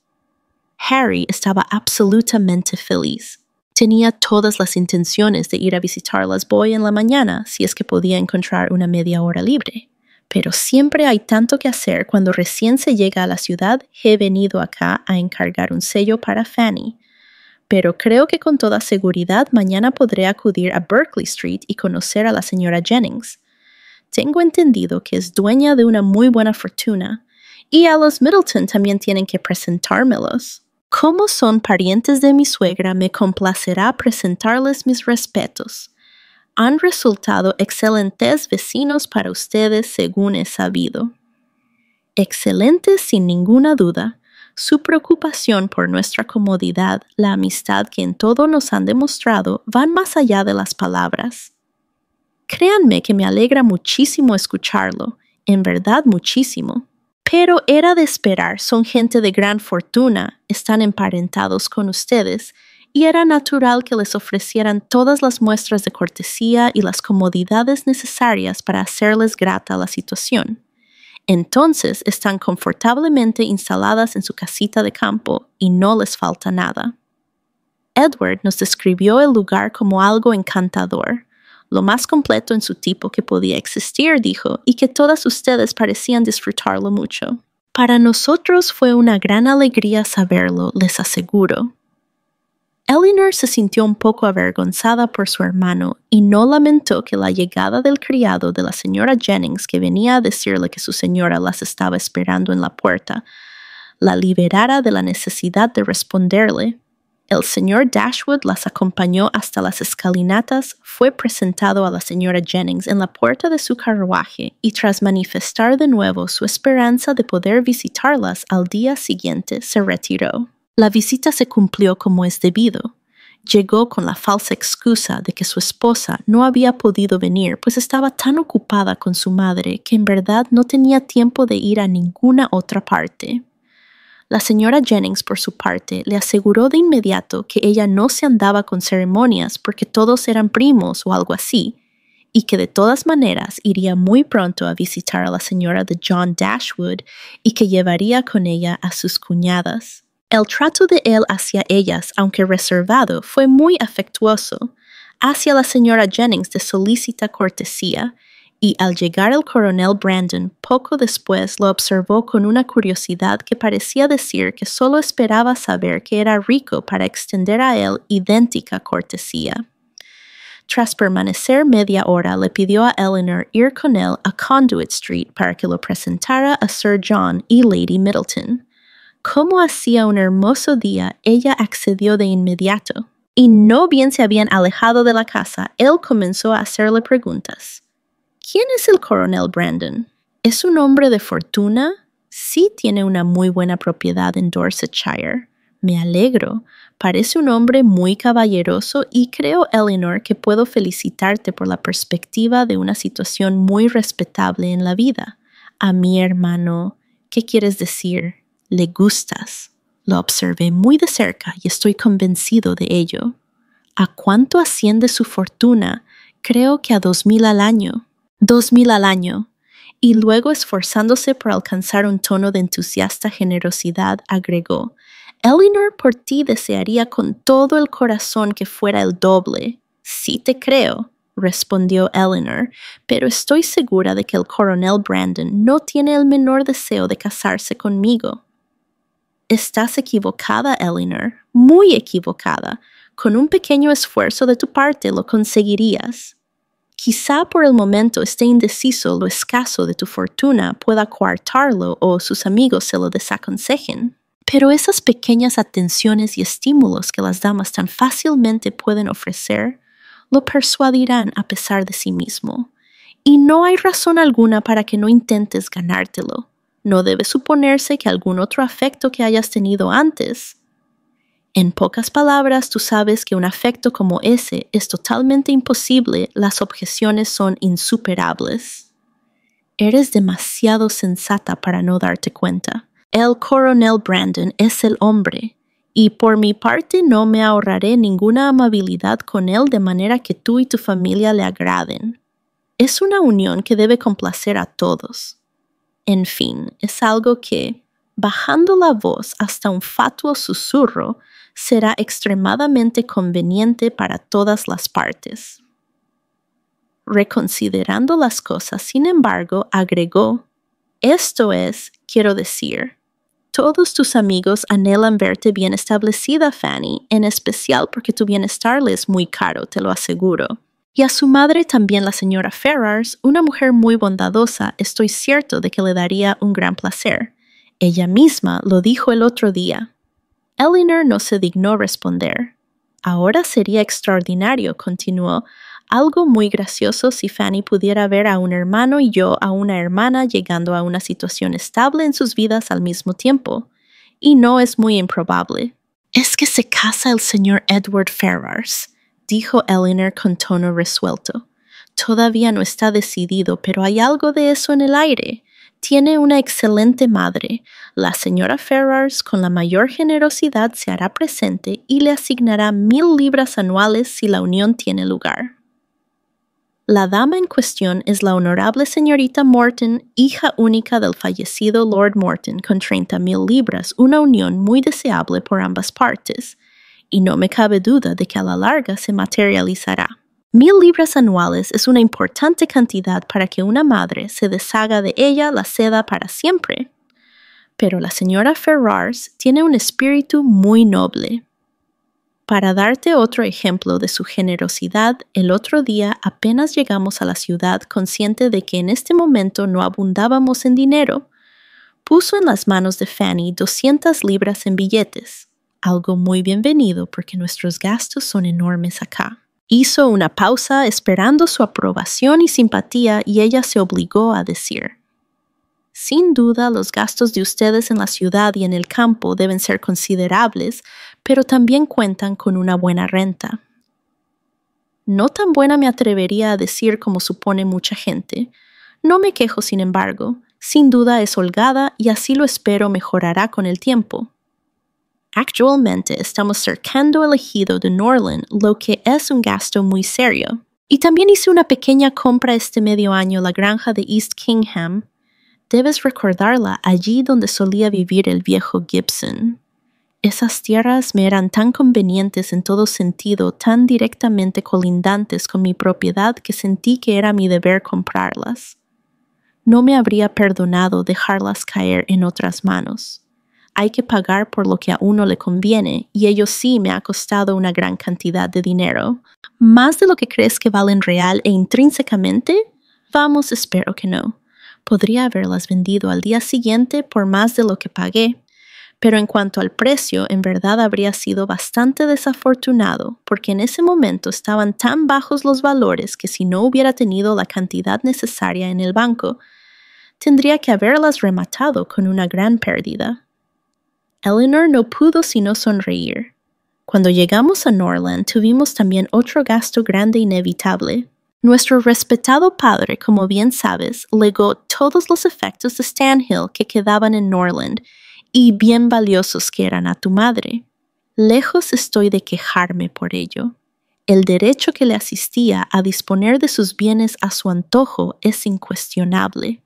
Harry estaba absolutamente feliz. Tenía todas las intenciones de ir a visitarlas hoy en la mañana si es que podía encontrar una media hora libre. Pero siempre hay tanto que hacer cuando recién se llega a la ciudad. He venido acá a encargar un sello para Fanny. Pero creo que con toda seguridad mañana podré acudir a Berkeley Street y conocer a la señora Jennings. Tengo entendido que es dueña de una muy buena fortuna, y a los Middleton también tienen que presentármelos. Como son parientes de mi suegra, me complacerá presentarles mis respetos. Han resultado excelentes vecinos para ustedes, según he sabido. Excelentes sin ninguna duda. Su preocupación por nuestra comodidad, la amistad que en todo nos han demostrado, van más allá de las palabras. Créanme que me alegra muchísimo escucharlo, en verdad muchísimo. Pero era de esperar, son gente de gran fortuna, están emparentados con ustedes, y era natural que les ofrecieran todas las muestras de cortesía y las comodidades necesarias para hacerles grata la situación. Entonces están confortablemente instaladas en su casita de campo y no les falta nada. Edward nos describió el lugar como algo encantador, lo más completo en su tipo que podía existir, dijo, y que todas ustedes parecían disfrutarlo mucho. Para nosotros fue una gran alegría saberlo, les aseguro. Elinor se sintió un poco avergonzada por su hermano y no lamentó que la llegada del criado de la señora Jennings, que venía a decirle que su señora las estaba esperando en la puerta, la liberara de la necesidad de responderle. El señor Dashwood las acompañó hasta las escalinatas, fue presentado a la señora Jennings en la puerta de su carruaje y tras manifestar de nuevo su esperanza de poder visitarlas al día siguiente, se retiró. La visita se cumplió como es debido. Llegó con la falsa excusa de que su esposa no había podido venir, pues estaba tan ocupada con su madre que en verdad no tenía tiempo de ir a ninguna otra parte. La señora Jennings, por su parte, le aseguró de inmediato que ella no se andaba con ceremonias porque todos eran primos o algo así, y que de todas maneras iría muy pronto a visitar a la señora de John Dashwood y que llevaría con ella a sus cuñadas. El trato de él hacia ellas, aunque reservado, fue muy afectuoso, hacia la señora Jennings de solícita cortesía, y al llegar el coronel Brandon, poco después lo observó con una curiosidad que parecía decir que solo esperaba saber que era rico para extender a él idéntica cortesía. Tras permanecer media hora, le pidió a Elinor ir con él a Conduit Street para que lo presentara a Sir John y Lady Middleton. Como hacía un hermoso día, ella accedió de inmediato, y no bien se habían alejado de la casa, él comenzó a hacerle preguntas. ¿Quién es el coronel Brandon? ¿Es un hombre de fortuna? Sí tiene una muy buena propiedad en Dorsetshire. Me alegro. Parece un hombre muy caballeroso y creo, Elinor, que puedo felicitarte por la perspectiva de una situación muy respetable en la vida. A mi hermano, ¿qué quieres decir? Le gustas. Lo observé muy de cerca y estoy convencido de ello. ¿A cuánto asciende su fortuna? Creo que a 2,000 al año. 2,000 al año. Y luego, esforzándose por alcanzar un tono de entusiasta generosidad, agregó, Elinor por ti desearía con todo el corazón que fuera el doble. Sí te creo, respondió Elinor, pero estoy segura de que el coronel Brandon no tiene el menor deseo de casarse conmigo. Estás equivocada, Elinor, muy equivocada. Con un pequeño esfuerzo de tu parte lo conseguirías. Quizá por el momento esté indeciso lo escaso de tu fortuna pueda coartarlo o sus amigos se lo desaconsejen. Pero esas pequeñas atenciones y estímulos que las damas tan fácilmente pueden ofrecer, lo persuadirán a pesar de sí mismo. Y no hay razón alguna para que no intentes ganártelo. No debe suponerse que algún otro afecto que hayas tenido antes. En pocas palabras, tú sabes que un afecto como ese es totalmente imposible, las objeciones son insuperables. Eres demasiado sensata para no darte cuenta. El coronel Brandon es el hombre, y por mi parte no me ahorraré ninguna amabilidad con él de manera que tú y tu familia le agraden. Es una unión que debe complacer a todos. En fin, es algo que, bajando la voz hasta un fatuo susurro, será extremadamente conveniente para todas las partes. Reconsiderando las cosas, sin embargo, agregó, esto es, quiero decir, todos tus amigos anhelan verte bien establecida, Fanny, en especial porque tu bienestar le es muy caro, te lo aseguro. Y a su madre también, la señora Ferrars, una mujer muy bondadosa, estoy cierto de que le daría un gran placer. Ella misma lo dijo el otro día. Elinor no se dignó responder. Ahora sería extraordinario, continuó, algo muy gracioso si Fanny pudiera ver a un hermano y yo a una hermana llegando a una situación estable en sus vidas al mismo tiempo. Y no es muy improbable. «Es que se casa el señor Edward Ferrars», dijo Elinor con tono resuelto. «Todavía no está decidido, pero hay algo de eso en el aire. Tiene una excelente madre. La señora Ferrars con la mayor generosidad se hará presente y le asignará 1,000 libras anuales si la unión tiene lugar. La dama en cuestión es la honorable señorita Morton, hija única del fallecido Lord Morton, con 30,000 libras, una unión muy deseable por ambas partes, y no me cabe duda de que a la larga se materializará. 1,000 libras anuales es una importante cantidad para que una madre se deshaga de ella la ceda para siempre. Pero la señora Ferrars tiene un espíritu muy noble. Para darte otro ejemplo de su generosidad, el otro día apenas llegamos a la ciudad consciente de que en este momento no abundábamos en dinero. Puso en las manos de Fanny 200 libras en billetes, algo muy bienvenido porque nuestros gastos son enormes acá. Hizo una pausa esperando su aprobación y simpatía y ella se obligó a decir: «Sin duda los gastos de ustedes en la ciudad y en el campo deben ser considerables, pero también cuentan con una buena renta». No tan buena me atrevería a decir como supone mucha gente. No me quejo, sin embargo. Sin duda es holgada y así lo espero mejorará con el tiempo. Actualmente estamos cercando el ejido de Norland, lo que es un gasto muy serio. Y también hice una pequeña compra este medio año en la granja de East Kingham. Debes recordarla, allí donde solía vivir el viejo Gibson. Esas tierras me eran tan convenientes en todo sentido, tan directamente colindantes con mi propiedad que sentí que era mi deber comprarlas. No me habría perdonado dejarlas caer en otras manos. Hay que pagar por lo que a uno le conviene, y ello sí me ha costado una gran cantidad de dinero. ¿Más de lo que crees que valen real e intrínsecamente? Vamos, espero que no. Podría haberlas vendido al día siguiente por más de lo que pagué, pero en cuanto al precio, en verdad habría sido bastante desafortunado, porque en ese momento estaban tan bajos los valores que si no hubiera tenido la cantidad necesaria en el banco, tendría que haberlas rematado con una gran pérdida. Elinor no pudo sino sonreír. Cuando llegamos a Norland tuvimos también otro gasto grande inevitable. Nuestro respetado padre, como bien sabes, legó todos los efectos de Stanhill que quedaban en Norland, y bien valiosos que eran a tu madre. Lejos estoy de quejarme por ello. El derecho que le asistía a disponer de sus bienes a su antojo es incuestionable.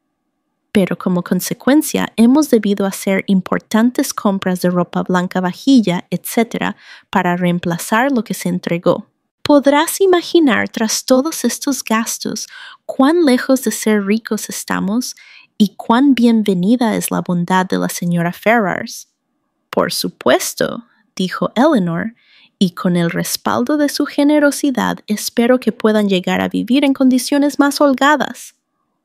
Pero como consecuencia hemos debido hacer importantes compras de ropa blanca, vajilla, etc., para reemplazar lo que se entregó. Podrás imaginar tras todos estos gastos cuán lejos de ser ricos estamos y cuán bienvenida es la bondad de la señora Ferrars. Por supuesto, dijo Elinor, y con el respaldo de su generosidad espero que puedan llegar a vivir en condiciones más holgadas.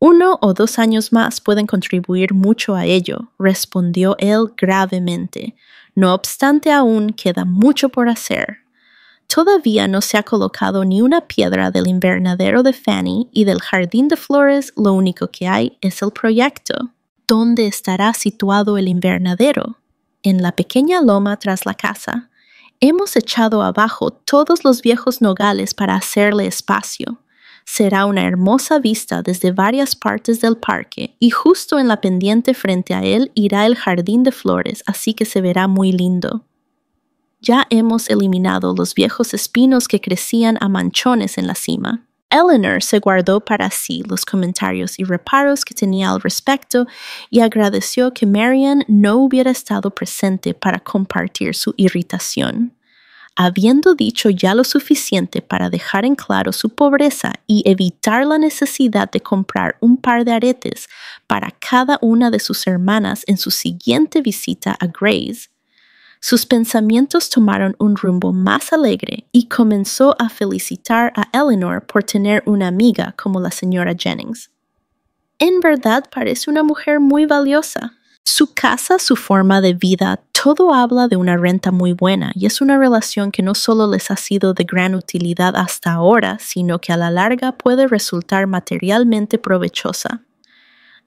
1 o 2 años más pueden contribuir mucho a ello, respondió él gravemente. No obstante, aún queda mucho por hacer. Todavía no se ha colocado ni una piedra del invernadero de Fanny y del jardín de flores lo único que hay es el proyecto. ¿Dónde estará situado el invernadero? En la pequeña loma tras la casa. Hemos echado abajo todos los viejos nogales para hacerle espacio. Será una hermosa vista desde varias partes del parque y justo en la pendiente frente a él irá el jardín de flores, así que se verá muy lindo. Ya hemos eliminado los viejos espinos que crecían a manchones en la cima. Eleanor se guardó para sí los comentarios y reparos que tenía al respecto y agradeció que Marian no hubiera estado presente para compartir su irritación. Habiendo dicho ya lo suficiente para dejar en claro su pobreza y evitar la necesidad de comprar un par de aretes para cada una de sus hermanas en su siguiente visita a Grays, sus pensamientos tomaron un rumbo más alegre y comenzó a felicitar a Eleanor por tener una amiga como la señora Jennings. En verdad parece una mujer muy valiosa. Su casa, su forma de vida, todo habla de una renta muy buena y es una relación que no solo les ha sido de gran utilidad hasta ahora, sino que a la larga puede resultar materialmente provechosa.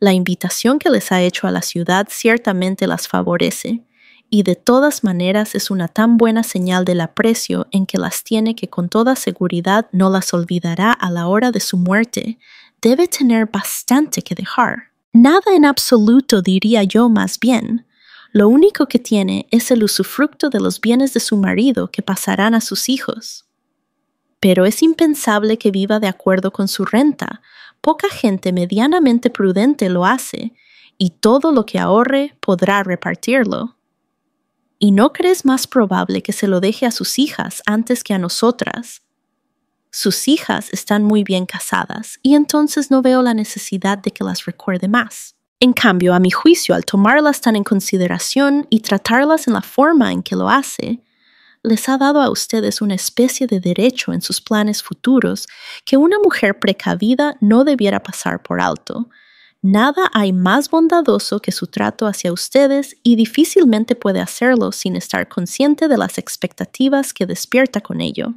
La invitación que les ha hecho a la ciudad ciertamente las favorece, y de todas maneras es una tan buena señal del aprecio en que las tiene que con toda seguridad no las olvidará a la hora de su muerte. Debe tener bastante que dejar. Nada en absoluto, diría yo más bien. Lo único que tiene es el usufructo de los bienes de su marido que pasarán a sus hijos. Pero es impensable que viva de acuerdo con su renta. Poca gente medianamente prudente lo hace, y todo lo que ahorre podrá repartirlo. ¿Y no crees más probable que se lo deje a sus hijas antes que a nosotras? Sus hijas están muy bien casadas, y entonces no veo la necesidad de que las recuerde más. En cambio, a mi juicio, al tomarlas tan en consideración y tratarlas en la forma en que lo hace, les ha dado a ustedes una especie de derecho en sus planes futuros que una mujer precavida no debiera pasar por alto. Nada hay más bondadoso que su trato hacia ustedes y difícilmente puede hacerlo sin estar consciente de las expectativas que despierta con ello.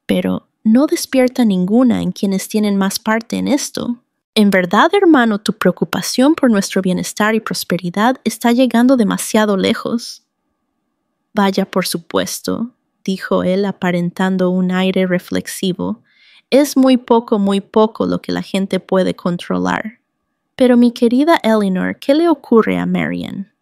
Pero no despierta ninguna en quienes tienen más parte en esto. En verdad, hermano, tu preocupación por nuestro bienestar y prosperidad está llegando demasiado lejos. Vaya, por supuesto, dijo él aparentando un aire reflexivo. Es muy poco lo que la gente puede controlar. Pero mi querida Eleanor, ¿qué le ocurre a Marian?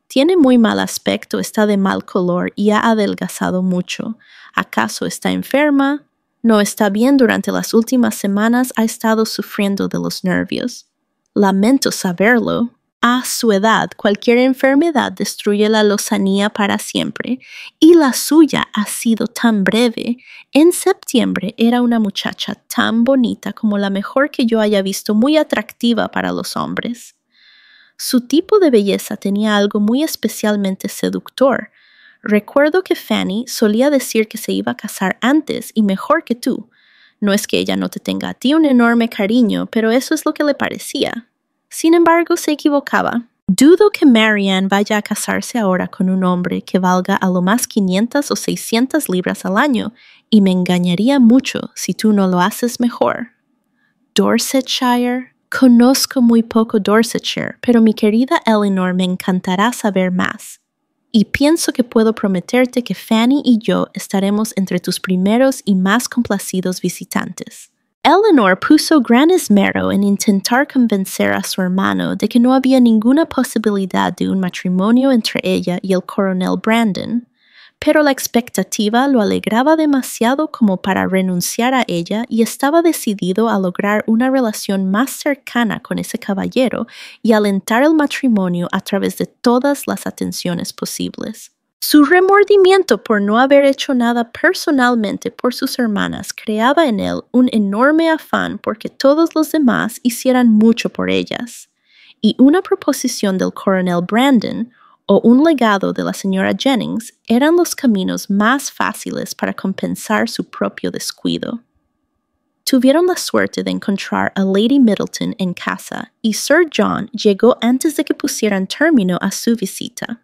Tiene muy mal aspecto, está de mal color y ha adelgazado mucho. ¿Acaso está enferma? No está bien, durante las últimas semanas ha estado sufriendo de los nervios. Lamento saberlo. A su edad, cualquier enfermedad destruye la lozanía para siempre, y la suya ha sido tan breve. En septiembre era una muchacha tan bonita como la mejor que yo haya visto, muy atractiva para los hombres. Su tipo de belleza tenía algo muy especialmente seductor. Recuerdo que Fanny solía decir que se iba a casar antes y mejor que tú. No es que ella no te tenga a ti un enorme cariño, pero eso es lo que le parecía. Sin embargo, se equivocaba. Dudo que Marian vaya a casarse ahora con un hombre que valga a lo más 500 o 600 libras al año, y me engañaría mucho si tú no lo haces mejor. Dorsetshire. Conozco muy poco Dorsetshire, pero mi querida Eleanor, me encantará saber más. Y pienso que puedo prometerte que Fanny y yo estaremos entre tus primeros y más complacidos visitantes. Eleanor puso gran esmero en intentar convencer a su hermano de que no había ninguna posibilidad de un matrimonio entre ella y el coronel Brandon, pero la expectativa lo alegraba demasiado como para renunciar a ella y estaba decidido a lograr una relación más cercana con ese caballero y alentar el matrimonio a través de todas las atenciones posibles. Su remordimiento por no haber hecho nada personalmente por sus hermanas creaba en él un enorme afán porque todos los demás hicieran mucho por ellas, y una proposición del coronel Brandon o un legado de la señora Jennings eran los caminos más fáciles para compensar su propio descuido. Tuvieron la suerte de encontrar a Lady Middleton en casa, y Sir John llegó antes de que pusieran término a su visita.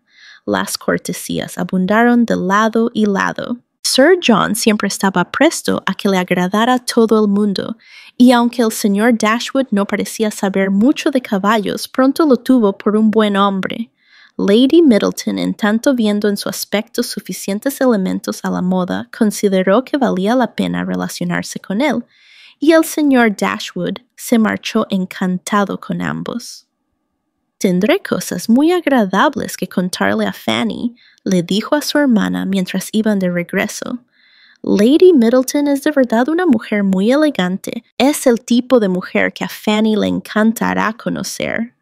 Las cortesías abundaron de lado y lado. Sir John siempre estaba presto a que le agradara a todo el mundo, y aunque el señor Dashwood no parecía saber mucho de caballos, pronto lo tuvo por un buen hombre. Lady Middleton, en tanto, viendo en su aspecto suficientes elementos a la moda, consideró que valía la pena relacionarse con él, y el señor Dashwood se marchó encantado con ambos. Tendré cosas muy agradables que contarle a Fanny, le dijo a su hermana mientras iban de regreso. Lady Middleton es de verdad una mujer muy elegante. Es el tipo de mujer que a Fanny le encantará conocer.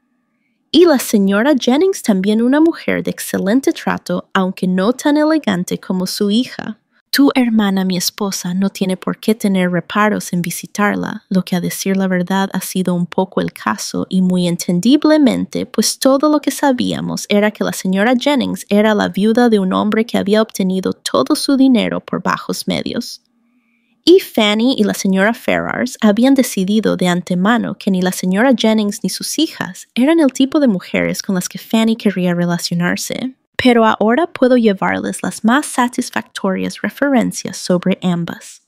Y la señora Jennings también una mujer de excelente trato, aunque no tan elegante como su hija. Tu hermana, mi esposa, no tiene por qué tener reparos en visitarla, lo que a decir la verdad ha sido un poco el caso y muy entendiblemente, pues todo lo que sabíamos era que la señora Jennings era la viuda de un hombre que había obtenido todo su dinero por bajos medios. Y Fanny y la señora Ferrars habían decidido de antemano que ni la señora Jennings ni sus hijas eran el tipo de mujeres con las que Fanny querría relacionarse. Pero ahora puedo llevarles las más satisfactorias referencias sobre ambas.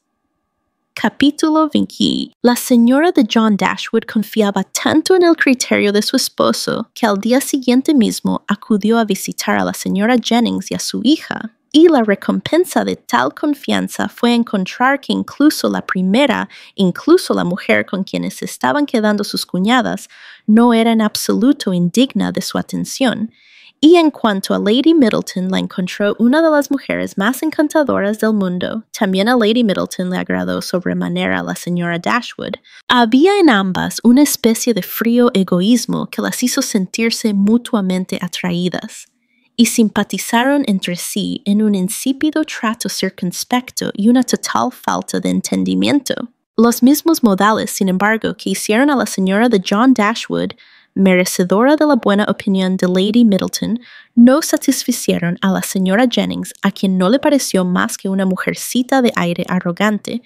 Capítulo 20. La señora de John Dashwood confiaba tanto en el criterio de su esposo que al día siguiente mismo acudió a visitar a la señora Jennings y a su hija. Y la recompensa de tal confianza fue encontrar que incluso la primera, incluso la mujer con quienes estaban quedando sus cuñadas, no era en absoluto indigna de su atención. Y en cuanto a Lady Middleton, la encontró una de las mujeres más encantadoras del mundo. También a Lady Middleton le agradó sobremanera a la señora Dashwood. Había en ambas una especie de frío egoísmo que las hizo sentirse mutuamente atraídas, y simpatizaron entre sí en un insípido trato circunspecto y una total falta de entendimiento. Los mismos modales, sin embargo, que hicieron a la señora de John Dashwood merecedora de la buena opinión de Lady Middleton, no satisficieron a la señora Jennings, a quien no le pareció más que una mujercita de aire arrogante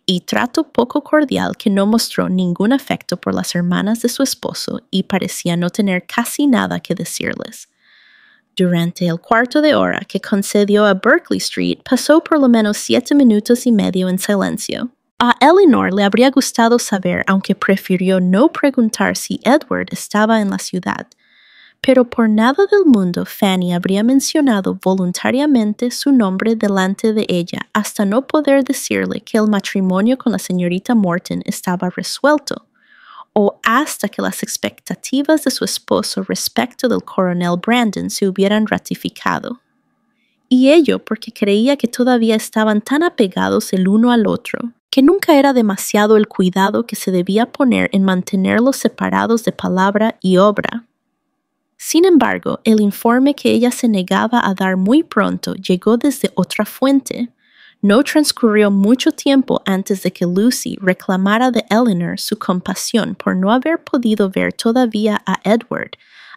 y trato poco cordial que no mostró ningún afecto por las hermanas de su esposo y parecía no tener casi nada que decirles. Durante el cuarto de hora que concedió a Berkeley Street, pasó por lo menos 7 minutos y medio en silencio. A Elinor le habría gustado saber, aunque prefirió no preguntar si Edward estaba en la ciudad. Pero por nada del mundo Fanny habría mencionado voluntariamente su nombre delante de ella hasta no poder decirle que el matrimonio con la señorita Morton estaba resuelto, o hasta que las expectativas de su esposo respecto del coronel Brandon se hubieran ratificado. Y ello porque creía que todavía estaban tan apegados el uno al otro, que nunca era demasiado el cuidado que se debía poner en mantenerlos separados de palabra y obra. Sin embargo, el informe que ella se negaba a dar muy pronto llegó desde otra fuente. No transcurrió mucho tiempo antes de que Lucy reclamara de Elinor su compasión por no haber podido ver todavía a Edward,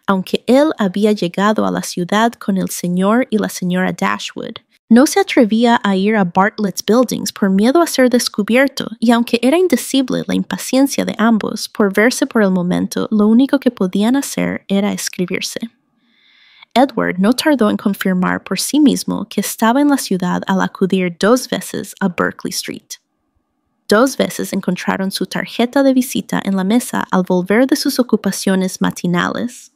aunque él había llegado a la ciudad con el señor y la señora Dashwood. No se atrevía a ir a Bartlett's Buildings por miedo a ser descubierto, y aunque era indecible la impaciencia de ambos por verse por el momento, lo único que podían hacer era escribirse. Edward no tardó en confirmar por sí mismo que estaba en la ciudad al acudir 2 veces a Berkeley Street. 2 veces encontraron su tarjeta de visita en la mesa al volver de sus ocupaciones matinales.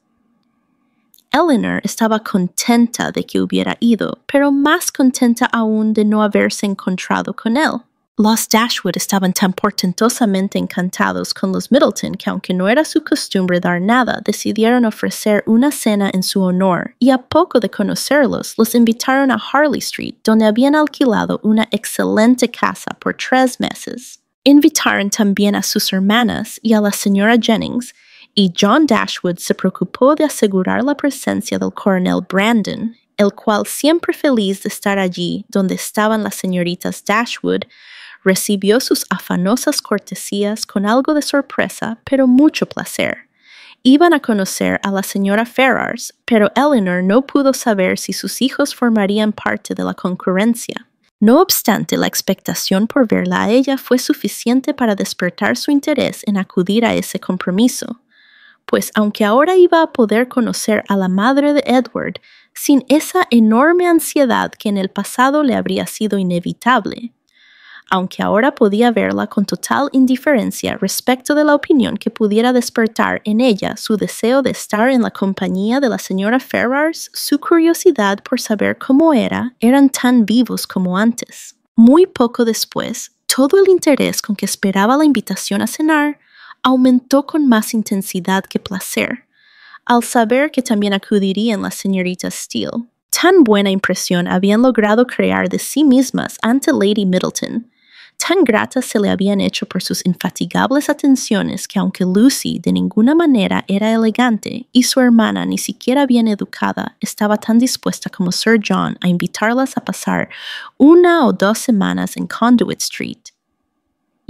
Elinor estaba contenta de que hubiera ido, pero más contenta aún de no haberse encontrado con él. Los Dashwood estaban tan portentosamente encantados con los Middleton que, aunque no era su costumbre dar nada, decidieron ofrecer una cena en su honor, y a poco de conocerlos, los invitaron a Harley Street, donde habían alquilado una excelente casa por 3 meses. Invitaron también a sus hermanas y a la señora Jennings, y John Dashwood se preocupó de asegurar la presencia del coronel Brandon, el cual, siempre feliz de estar allí donde estaban las señoritas Dashwood, recibió sus afanosas cortesías con algo de sorpresa, pero mucho placer. Iban a conocer a la señora Ferrars, pero Elinor no pudo saber si sus hijos formarían parte de la concurrencia. No obstante, la expectación por verla a ella fue suficiente para despertar su interés en acudir a ese compromiso, pues aunque ahora iba a poder conocer a la madre de Edward, sin esa enorme ansiedad que en el pasado le habría sido inevitable, aunque ahora podía verla con total indiferencia respecto de la opinión que pudiera despertar en ella su deseo de estar en la compañía de la señora Ferrars, su curiosidad por saber cómo eran tan vivos como antes. Muy poco después, todo el interés con que esperaba la invitación a cenar aumentó con más intensidad que placer, al saber que también acudirían las señoritas Steele. Tan buena impresión habían logrado crear de sí mismas ante Lady Middleton. Tan gratas se le habían hecho por sus infatigables atenciones que aunque Lucy de ninguna manera era elegante y su hermana ni siquiera bien educada, estaba tan dispuesta como Sir John a invitarlas a pasar 1 o 2 semanas en Conduit Street.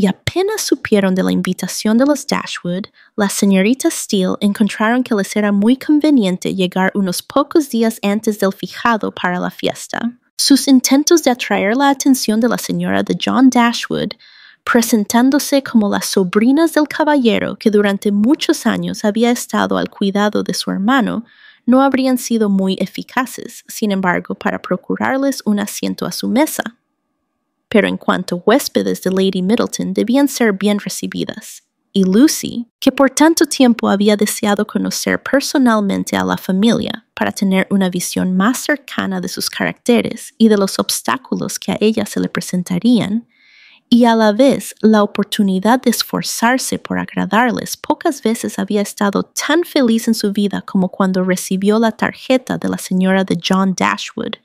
Y apenas supieron de la invitación de los Dashwood, las señoritas Steele encontraron que les era muy conveniente llegar unos pocos días antes del fijado para la fiesta. Sus intentos de atraer la atención de la señora de John Dashwood, presentándose como las sobrinas del caballero que durante muchos años había estado al cuidado de su hermano, no habrían sido muy eficaces, sin embargo, para procurarles un asiento a su mesa. Pero en cuanto huéspedes de Lady Middleton debían ser bien recibidas, y Lucy, que por tanto tiempo había deseado conocer personalmente a la familia para tener una visión más cercana de sus caracteres y de los obstáculos que a ella se le presentarían, y a la vez la oportunidad de esforzarse por agradarles, pocas veces había estado tan feliz en su vida como cuando recibió la tarjeta de la señora de John Dashwood.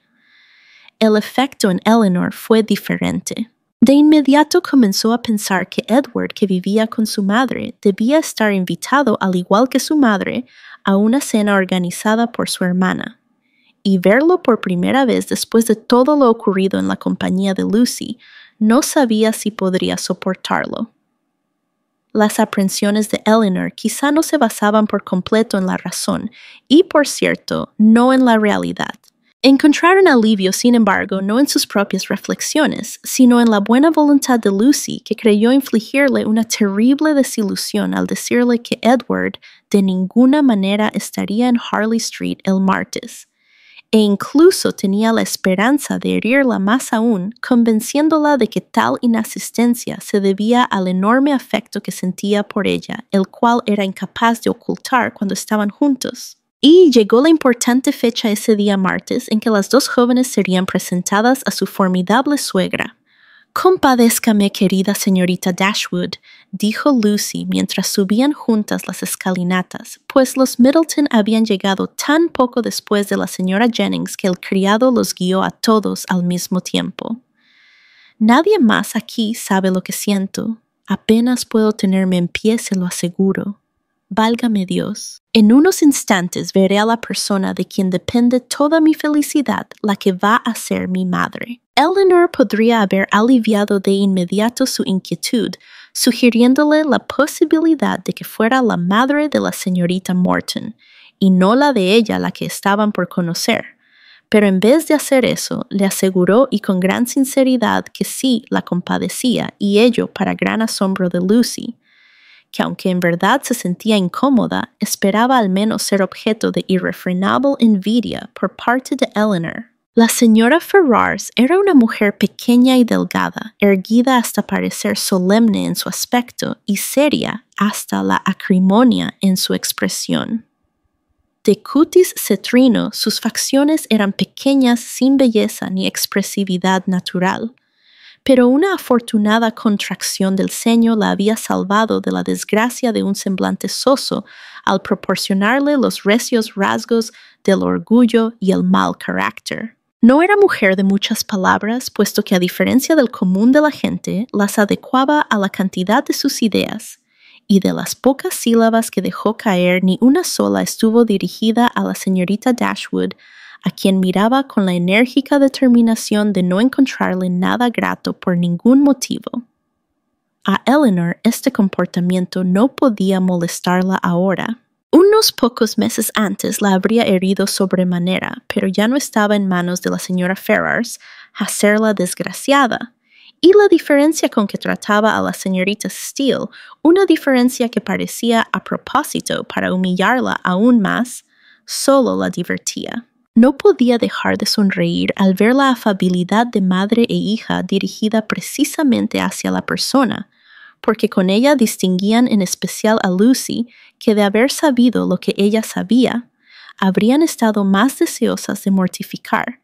El efecto en Eleanor fue diferente. De inmediato comenzó a pensar que Edward, que vivía con su madre, debía estar invitado, al igual que su madre, a una cena organizada por su hermana. Y verlo por primera vez después de todo lo ocurrido en la compañía de Lucy, no sabía si podría soportarlo. Las aprensiones de Eleanor quizá no se basaban por completo en la razón, y por cierto, no en la realidad. Encontraron alivio, sin embargo, no en sus propias reflexiones, sino en la buena voluntad de Lucy, que creyó infligirle una terrible desilusión al decirle que Edward de ninguna manera estaría en Harley Street el martes, e incluso tenía la esperanza de herirla más aún, convenciéndola de que tal inasistencia se debía al enorme afecto que sentía por ella, el cual era incapaz de ocultar cuando estaban juntos. Y llegó la importante fecha ese día martes en que las dos jóvenes serían presentadas a su formidable suegra. «Compadézcame, querida señorita Dashwood», dijo Lucy mientras subían juntas las escalinatas, pues los Middleton habían llegado tan poco después de la señora Jennings que el criado los guió a todos al mismo tiempo. «Nadie más aquí sabe lo que siento. Apenas puedo tenerme en pie, se lo aseguro. Válgame Dios. En unos instantes veré a la persona de quien depende toda mi felicidad, la que va a ser mi madre». Eleanor podría haber aliviado de inmediato su inquietud, sugiriéndole la posibilidad de que fuera la madre de la señorita Morton, y no la de ella la que estaban por conocer. Pero en vez de hacer eso, le aseguró y con gran sinceridad que sí la compadecía, y ello para gran asombro de Lucy, que aunque en verdad se sentía incómoda, esperaba al menos ser objeto de irrefrenable envidia por parte de Eleanor. La señora Ferrars era una mujer pequeña y delgada, erguida hasta parecer solemne en su aspecto y seria hasta la acrimonia en su expresión. De cutis cetrino, sus facciones eran pequeñas sin belleza ni expresividad natural, pero una afortunada contracción del ceño la había salvado de la desgracia de un semblante soso al proporcionarle los recios rasgos del orgullo y el mal carácter. No era mujer de muchas palabras, puesto que a diferencia del común de la gente, las adecuaba a la cantidad de sus ideas, y de las pocas sílabas que dejó caer, ni una sola estuvo dirigida a la señorita Dashwood, a quien miraba con la enérgica determinación de no encontrarle nada grato por ningún motivo. A Eleanor este comportamiento no podía molestarla ahora. Unos pocos meses antes la habría herido sobremanera, pero ya no estaba en manos de la señora Ferrars hacerla desgraciada, y la diferencia con que trataba a la señorita Steele, una diferencia que parecía a propósito para humillarla aún más, solo la divertía. No podía dejar de sonreír al ver la afabilidad de madre e hija dirigida precisamente hacia la persona, porque con ella distinguían en especial a Lucy, que de haber sabido lo que ella sabía, habrían estado más deseosas de mortificar,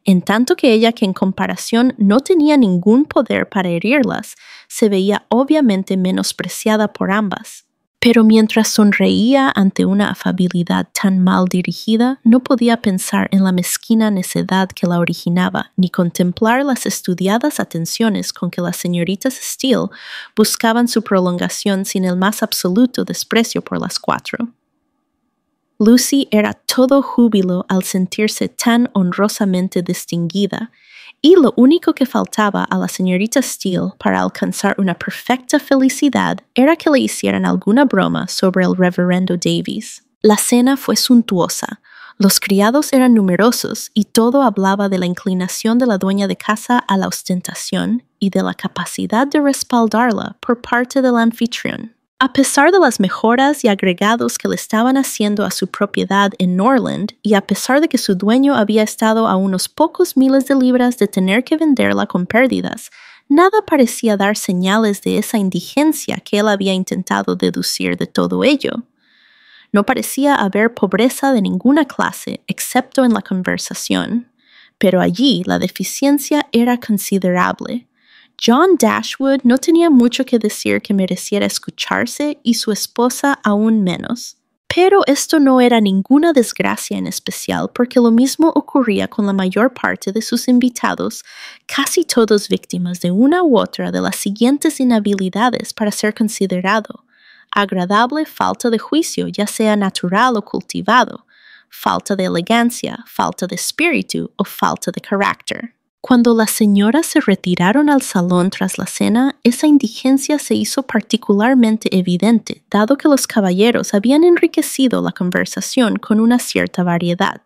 en tanto que ella, que en comparación no tenía ningún poder para herirlas, se veía obviamente menospreciada por ambas. Pero mientras sonreía ante una afabilidad tan mal dirigida, no podía pensar en la mezquina necedad que la originaba, ni contemplar las estudiadas atenciones con que las señoritas Steele buscaban su prolongación sin el más absoluto desprecio por las cuatro. Lucy era todo júbilo al sentirse tan honrosamente distinguida, y lo único que faltaba a la señorita Steele para alcanzar una perfecta felicidad era que le hicieran alguna broma sobre el reverendo Davies. La cena fue suntuosa, los criados eran numerosos y todo hablaba de la inclinación de la dueña de casa a la ostentación y de la capacidad de respaldarla por parte del anfitrión. A pesar de las mejoras y agregados que le estaban haciendo a su propiedad en Norland, y a pesar de que su dueño había estado a unos pocos miles de libras de tener que venderla con pérdidas, nada parecía dar señales de esa indigencia que él había intentado deducir de todo ello. No parecía haber pobreza de ninguna clase, excepto en la conversación, pero allí la deficiencia era considerable. John Dashwood no tenía mucho que decir que mereciera escucharse y su esposa aún menos. Pero esto no era ninguna desgracia en especial porque lo mismo ocurría con la mayor parte de sus invitados, casi todos víctimas de una u otra de las siguientes inhabilidades para ser considerado: agradable falta de juicio, ya sea natural o cultivado, falta de elegancia, falta de espíritu o falta de carácter. Cuando las señoras se retiraron al salón tras la cena, esa indigencia se hizo particularmente evidente, dado que los caballeros habían enriquecido la conversación con una cierta variedad.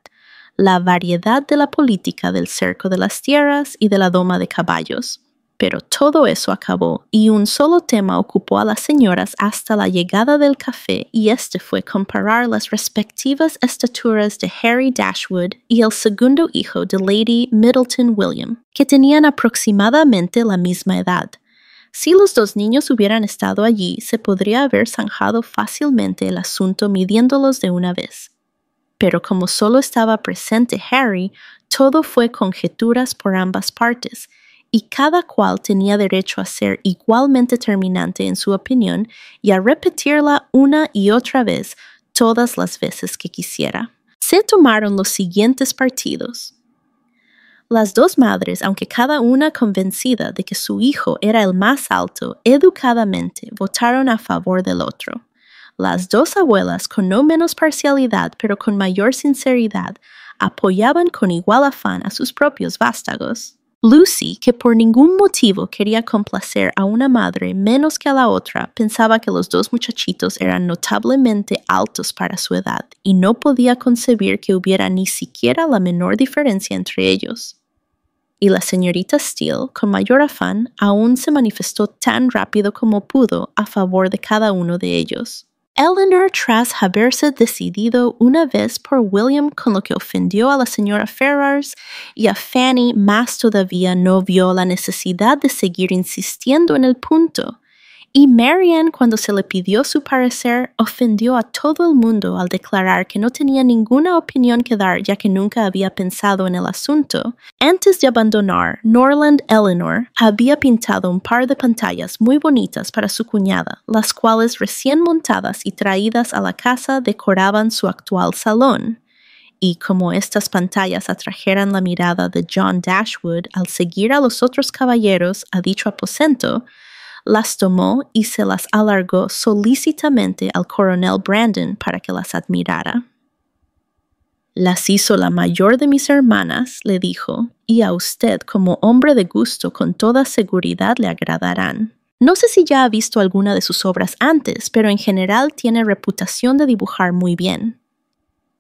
La variedad de la política del cerco de las tierras y de la doma de caballos. Pero todo eso acabó, y un solo tema ocupó a las señoras hasta la llegada del café, y este fue comparar las respectivas estaturas de Harry Dashwood y el segundo hijo de Lady Middleton William, que tenían aproximadamente la misma edad. Si los dos niños hubieran estado allí, se podría haber zanjado fácilmente el asunto midiéndolos de una vez. Pero como solo estaba presente Harry, todo fue conjeturas por ambas partes, y cada cual tenía derecho a ser igualmente terminante en su opinión y a repetirla una y otra vez todas las veces que quisiera. Se tomaron los siguientes partidos. Las dos madres, aunque cada una convencida de que su hijo era el más alto, educadamente votaron a favor del otro. Las dos abuelas, con no menos parcialidad pero con mayor sinceridad, apoyaban con igual afán a sus propios vástagos. Lucy, que por ningún motivo quería complacer a una madre menos que a la otra, pensaba que los dos muchachitos eran notablemente altos para su edad y no podía concebir que hubiera ni siquiera la menor diferencia entre ellos. Y la señorita Steele, con mayor afán, aún se manifestó tan rápido como pudo a favor de cada uno de ellos. Eleanor, tras haberse decidido una vez por William con lo que ofendió a la señora Ferrars, y a Fanny más todavía, no vio la necesidad de seguir insistiendo en el punto. Y Marianne, cuando se le pidió su parecer, ofendió a todo el mundo al declarar que no tenía ninguna opinión que dar ya que nunca había pensado en el asunto. Antes de abandonar, Norland Eleanor había pintado un par de pantallas muy bonitas para su cuñada, las cuales recién montadas y traídas a la casa decoraban su actual salón. Y como estas pantallas atrajeran la mirada de John Dashwood al seguir a los otros caballeros a dicho aposento, las tomó y se las alargó solícitamente al coronel Brandon para que las admirara. «Las hizo la mayor de mis hermanas», le dijo, «y a usted como hombre de gusto con toda seguridad le agradarán. No sé si ya ha visto alguna de sus obras antes, pero en general tiene reputación de dibujar muy bien».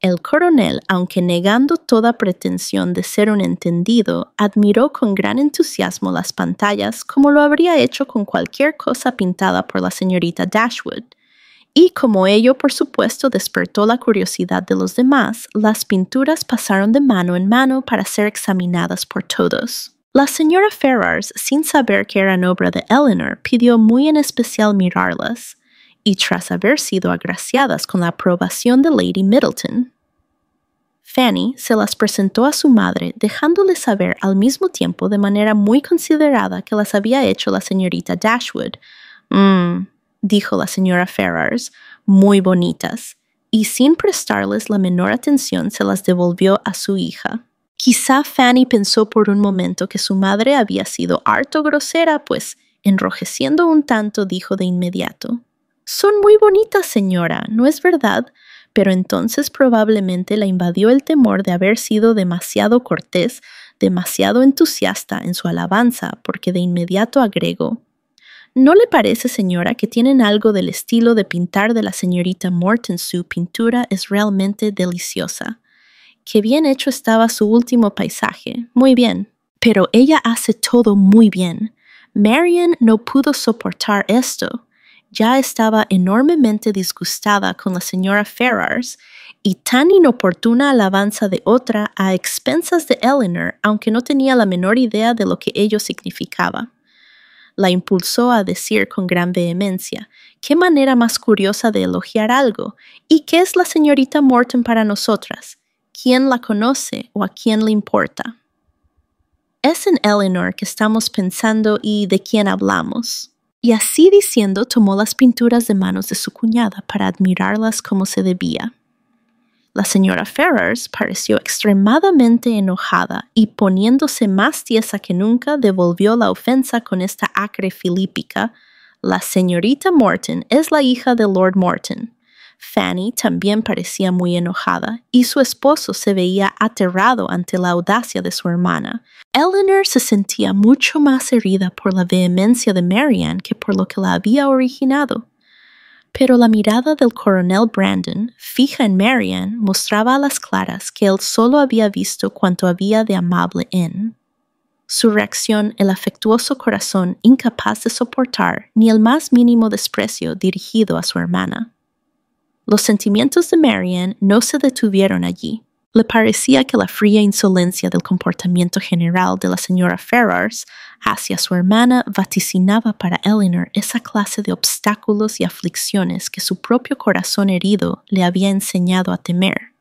El coronel, aunque negando toda pretensión de ser un entendido, admiró con gran entusiasmo las pantallas como lo habría hecho con cualquier cosa pintada por la señorita Dashwood. Y como ello, por supuesto, despertó la curiosidad de los demás, las pinturas pasaron de mano en mano para ser examinadas por todos. La señora Ferrars, sin saber que eran obra de Eleanor, pidió muy en especial mirarlas, y tras haber sido agraciadas con la aprobación de Lady Middleton, Fanny se las presentó a su madre, dejándole saber al mismo tiempo de manera muy considerada que las había hecho la señorita Dashwood. dijo la señora Ferrars, muy bonitas, y sin prestarles la menor atención se las devolvió a su hija. Quizá Fanny pensó por un momento que su madre había sido harto grosera, pues, enrojeciendo un tanto, dijo de inmediato: «Son muy bonitas, señora, ¿no es verdad?». Pero entonces probablemente la invadió el temor de haber sido demasiado cortés, demasiado entusiasta en su alabanza, porque de inmediato agregó: «¿No le parece, señora, que tienen algo del estilo de pintar de la señorita Morton? Su pintura es realmente deliciosa. Qué bien hecho estaba su último paisaje. Muy bien. Pero ella hace todo muy bien. Marian no pudo soportar esto. Ya estaba enormemente disgustada con la señora Ferrars, y tan inoportuna alabanza de otra a expensas de Eleanor, aunque no tenía la menor idea de lo que ello significaba. La impulsó a decir con gran vehemencia: «¿Qué manera más curiosa de elogiar algo? ¿Y qué es la señorita Morton para nosotras? ¿Quién la conoce o a quién le importa?». «Es en Eleanor que estamos pensando y de quién hablamos». Y así diciendo tomó las pinturas de manos de su cuñada para admirarlas como se debía. La señora Ferrars pareció extremadamente enojada y, poniéndose más tiesa que nunca, devolvió la ofensa con esta acre filípica: «La señorita Morton es la hija de Lord Morton». Fanny también parecía muy enojada, y su esposo se veía aterrado ante la audacia de su hermana. Eleanor se sentía mucho más herida por la vehemencia de Marianne que por lo que la había originado. Pero la mirada del coronel Brandon, fija en Marianne, mostraba a las claras que él solo había visto cuanto había de amable en su reacción, el afectuoso corazón incapaz de soportar ni el más mínimo desprecio dirigido a su hermana. Los sentimientos de Marianne no se detuvieron allí. Le parecía que la fría insolencia del comportamiento general de la señora Ferrars hacia su hermana vaticinaba para Eleanor esa clase de obstáculos y aflicciones que su propio corazón herido le había enseñado a temer.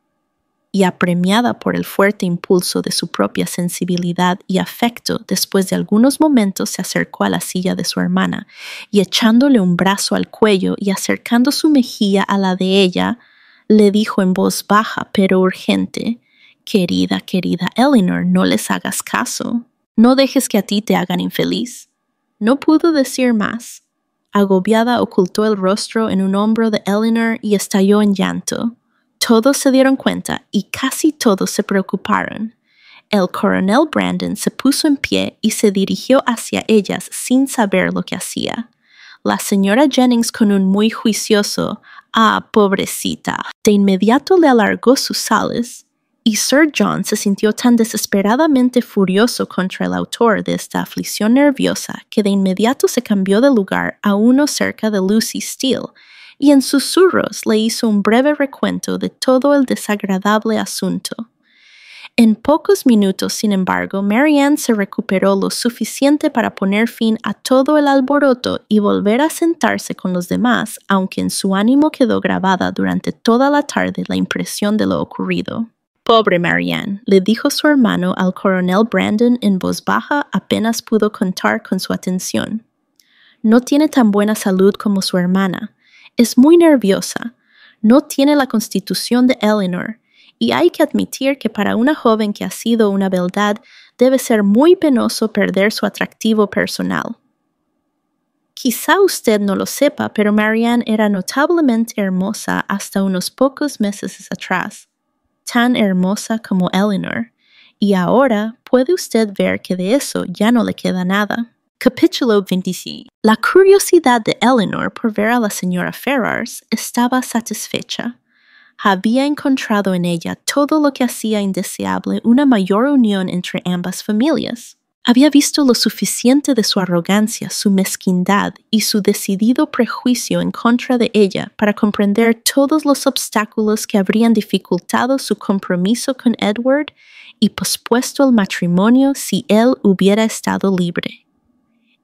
Y apremiada por el fuerte impulso de su propia sensibilidad y afecto, después de algunos momentos se acercó a la silla de su hermana, y echándole un brazo al cuello y acercando su mejilla a la de ella, le dijo en voz baja pero urgente: «Querida Eleanor, no les hagas caso. No dejes que a ti te hagan infeliz». No pudo decir más. Agobiada, ocultó el rostro en un hombro de Eleanor y estalló en llanto. Todos se dieron cuenta y casi todos se preocuparon. El coronel Brandon se puso en pie y se dirigió hacia ellas sin saber lo que hacía. La señora Jennings, con un muy juicioso «Ah, pobrecita», de inmediato le alargó sus sales, y Sir John se sintió tan desesperadamente furioso contra el autor de esta aflicción nerviosa que de inmediato se cambió de lugar a uno cerca de Lucy Steele, y en susurros le hizo un breve recuento de todo el desagradable asunto. En pocos minutos, sin embargo, Marianne se recuperó lo suficiente para poner fin a todo el alboroto y volver a sentarse con los demás, aunque en su ánimo quedó grabada durante toda la tarde la impresión de lo ocurrido. «Pobre Marianne», le dijo su hermano al coronel Brandon en voz baja apenas pudo contar con su atención. «No tiene tan buena salud como su hermana. Es muy nerviosa. No tiene la constitución de Eleanor. Y hay que admitir que para una joven que ha sido una beldad debe ser muy penoso perder su atractivo personal». Quizá usted no lo sepa, pero Marianne era notablemente hermosa hasta unos pocos meses atrás. Tan hermosa como Eleanor. Y ahora puede usted ver que de eso ya no le queda nada. Capítulo 26. La curiosidad de Eleanor por ver a la señora Ferrars estaba satisfecha. Había encontrado en ella todo lo que hacía indeseable una mayor unión entre ambas familias. Había visto lo suficiente de su arrogancia, su mezquindad y su decidido prejuicio en contra de ella para comprender todos los obstáculos que habrían dificultado su compromiso con Edward y pospuesto el matrimonio si él hubiera estado libre.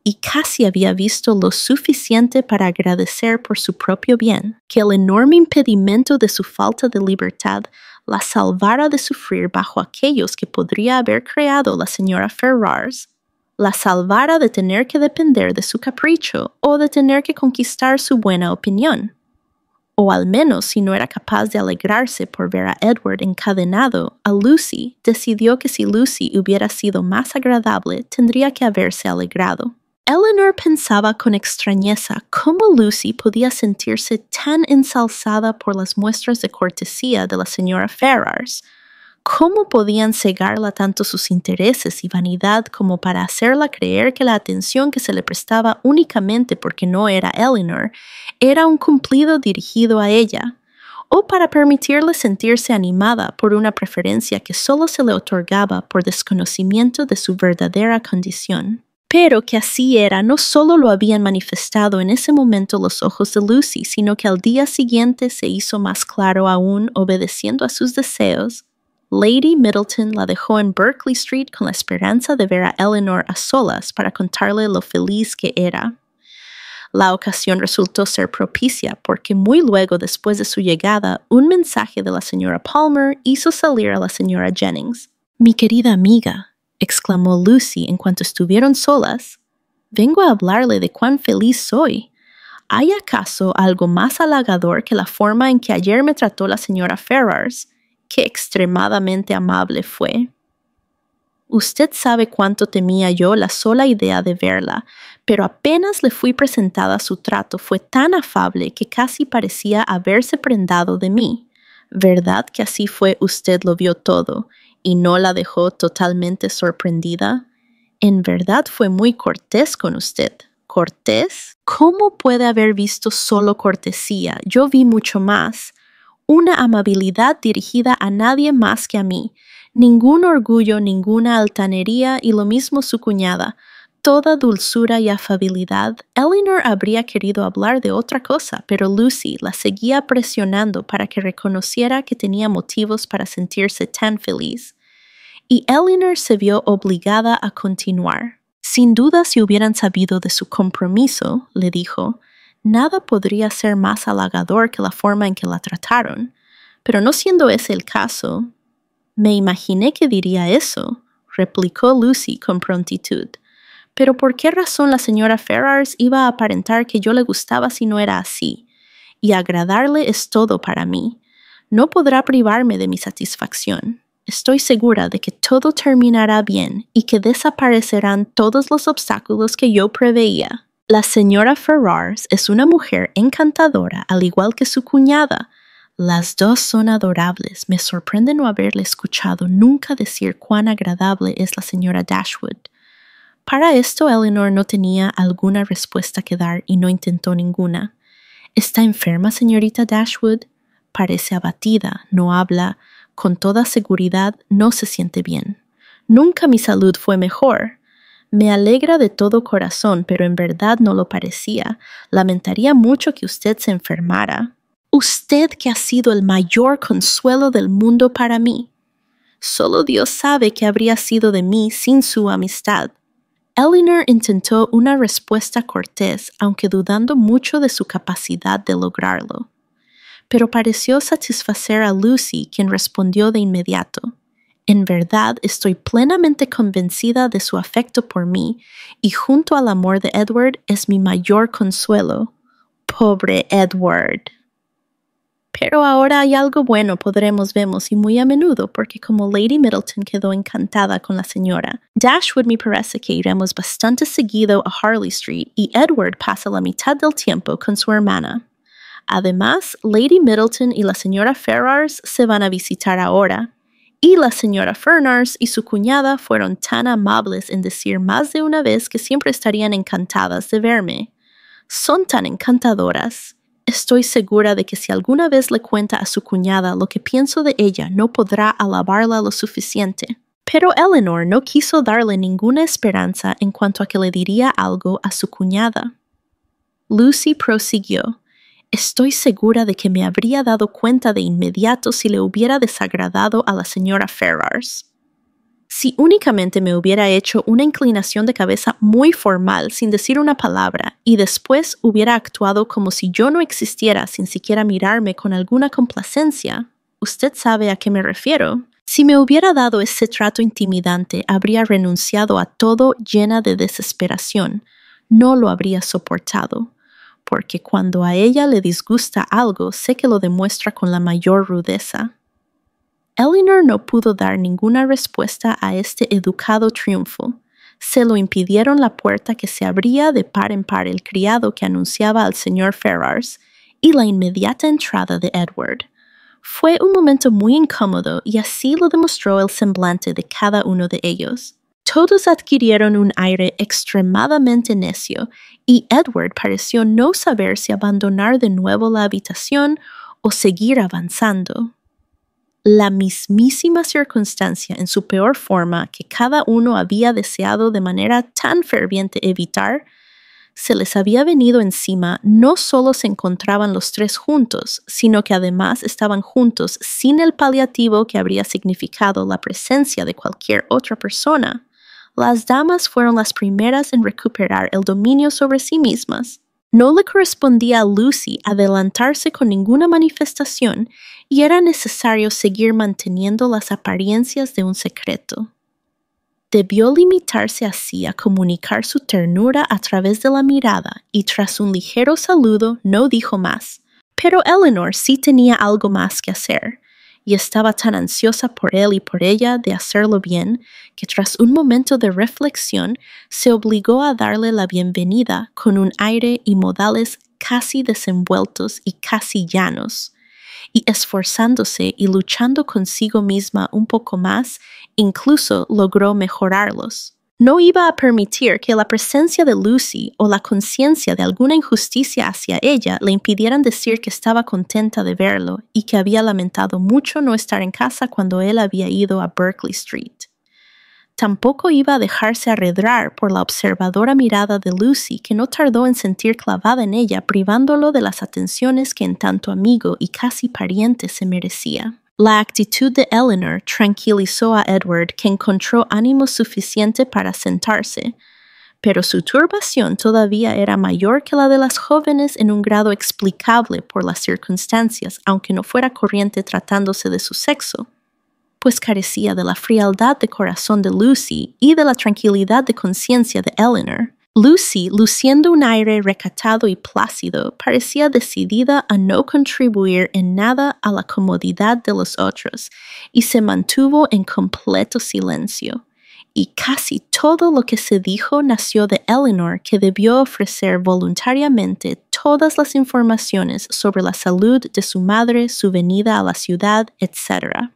Y casi había visto lo suficiente para agradecer por su propio bien que el enorme impedimento de su falta de libertad la salvara de sufrir bajo aquellos que podría haber creado la señora Ferrars. la salvara de tener que depender de su capricho o de tener que conquistar su buena opinión. O al menos, si no era capaz de alegrarse por ver a Edward encadenado a Lucy, decidió que si Lucy hubiera sido más agradable, tendría que haberse alegrado. Elinor pensaba con extrañeza cómo Lucy podía sentirse tan ensalzada por las muestras de cortesía de la señora Ferrars. ¿Cómo podían cegarla tanto sus intereses y vanidad como para hacerla creer que la atención que se le prestaba únicamente porque no era Elinor era un cumplido dirigido a ella, o para permitirle sentirse animada por una preferencia que solo se le otorgaba por desconocimiento de su verdadera condición? Pero que así era no solo lo habían manifestado en ese momento los ojos de Lucy, sino que al día siguiente se hizo más claro aún, obedeciendo a sus deseos. Lady Middleton la dejó en Berkeley Street con la esperanza de ver a Elinor a solas para contarle lo feliz que era. La ocasión resultó ser propicia porque muy luego después de su llegada, un mensaje de la señora Palmer hizo salir a la señora Jennings. «Mi querida amiga», exclamó Lucy en cuanto estuvieron solas, «vengo a hablarle de cuán feliz soy. ¿Hay acaso algo más halagador que la forma en que ayer me trató la señora Ferrars? ¡Qué extremadamente amable fue! Usted sabe cuánto temía yo la sola idea de verla, pero apenas le fui presentada su trato fue tan afable que casi parecía haberse prendado de mí. ¿Verdad que así fue? Usted lo vio todo y no la dejó totalmente sorprendida. En verdad fue muy cortés con usted». ¿Cortés? ¿Cómo puede haber visto solo cortesía? Yo vi mucho más. Una amabilidad dirigida a nadie más que a mí. Ningún orgullo, ninguna altanería y lo mismo su cuñada. Toda dulzura y afabilidad. Elinor habría querido hablar de otra cosa, pero Lucy la seguía presionando para que reconociera que tenía motivos para sentirse tan feliz. Y Elinor se vio obligada a continuar. Sin duda, si hubieran sabido de su compromiso, le dijo, nada podría ser más halagador que la forma en que la trataron. Pero no siendo ese el caso, me imaginé que diría eso, replicó Lucy con prontitud. Pero ¿por qué razón la señora Ferrars iba a aparentar que yo le gustaba si no era así? Y agradarle es todo para mí. No podrá privarme de mi satisfacción. Estoy segura de que todo terminará bien y que desaparecerán todos los obstáculos que yo preveía. La señora Ferrars es una mujer encantadora, al igual que su cuñada. Las dos son adorables. Me sorprende no haberle escuchado nunca decir cuán agradable es la señora Dashwood. Para esto Elinor no tenía alguna respuesta que dar y no intentó ninguna. ¿Está enferma, señorita Dashwood? Parece abatida, no habla. Con toda seguridad no se siente bien. Nunca mi salud fue mejor. Me alegra de todo corazón, pero en verdad no lo parecía. Lamentaría mucho que usted se enfermara. Usted que ha sido el mayor consuelo del mundo para mí. Solo Dios sabe qué habría sido de mí sin su amistad. Elinor intentó una respuesta cortés, aunque dudando mucho de su capacidad de lograrlo. Pero pareció satisfacer a Lucy, quien respondió de inmediato. En verdad, estoy plenamente convencida de su afecto por mí, y junto al amor de Edward es mi mayor consuelo. Pobre Edward. Pero ahora hay algo bueno podremos vemos y muy a menudo, porque como Lady Middleton quedó encantada con la señora, Dashwood me parece que iremos bastante seguido a Harley Street y Edward pasa la mitad del tiempo con su hermana. Además, Lady Middleton y la señora Ferrars se van a visitar ahora, y la señora Ferrars y su cuñada fueron tan amables en decir más de una vez que siempre estarían encantadas de verme. Son tan encantadoras. Estoy segura de que si alguna vez le cuenta a su cuñada lo que pienso de ella, no podrá alabarla lo suficiente. Pero Elinor no quiso darle ninguna esperanza en cuanto a que le diría algo a su cuñada. Lucy prosiguió. Estoy segura de que me habría dado cuenta de inmediato si le hubiera desagradado a la señora Ferrars. Si únicamente me hubiera hecho una inclinación de cabeza muy formal sin decir una palabra y después hubiera actuado como si yo no existiera sin siquiera mirarme con alguna complacencia, usted sabe a qué me refiero. Si me hubiera dado ese trato intimidante, habría renunciado a todo llena de desesperación. No lo habría soportado, porque cuando a ella le disgusta algo, sé que lo demuestra con la mayor rudeza. Eleanor no pudo dar ninguna respuesta a este educado triunfo. Se lo impidieron la puerta que se abría de par en par el criado que anunciaba al señor Ferrars y la inmediata entrada de Edward. Fue un momento muy incómodo y así lo demostró el semblante de cada uno de ellos. Todos adquirieron un aire extremadamente necio y Edward pareció no saber si abandonar de nuevo la habitación o seguir avanzando. La mismísima circunstancia en su peor forma que cada uno había deseado de manera tan ferviente evitar, se les había venido encima. No solo se encontraban los tres juntos, sino que además estaban juntos sin el paliativo que habría significado la presencia de cualquier otra persona. Las damas fueron las primeras en recuperar el dominio sobre sí mismas. No le correspondía a Lucy adelantarse con ninguna manifestación y era necesario seguir manteniendo las apariencias de un secreto. Debió limitarse así a comunicar su ternura a través de la mirada y tras un ligero saludo no dijo más. Pero Eleanor sí tenía algo más que hacer y estaba tan ansiosa por él y por ella de hacerlo bien que tras un momento de reflexión se obligó a darle la bienvenida con un aire y modales casi desenvueltos y casi llanos, y esforzándose y luchando consigo misma un poco más, incluso logró mejorarlos. No iba a permitir que la presencia de Lucy o la conciencia de alguna injusticia hacia ella le impidieran decir que estaba contenta de verlo y que había lamentado mucho no estar en casa cuando él había ido a Berkeley Street. Tampoco iba a dejarse arredrar por la observadora mirada de Lucy, que no tardó en sentir clavada en ella, privándolo de las atenciones que en tanto amigo y casi pariente se merecía. La actitud de Eleanor tranquilizó a Edward, que encontró ánimo suficiente para sentarse, pero su turbación todavía era mayor que la de las jóvenes en un grado explicable por las circunstancias, aunque no fuera corriente tratándose de su sexo, pues carecía de la frialdad de corazón de Lucy y de la tranquilidad de conciencia de Eleanor. Lucy, luciendo un aire recatado y plácido, parecía decidida a no contribuir en nada a la comodidad de los otros y se mantuvo en completo silencio. Y casi todo lo que se dijo nació de Eleanor, que debió ofrecer voluntariamente todas las informaciones sobre la salud de su madre, su venida a la ciudad, etc.,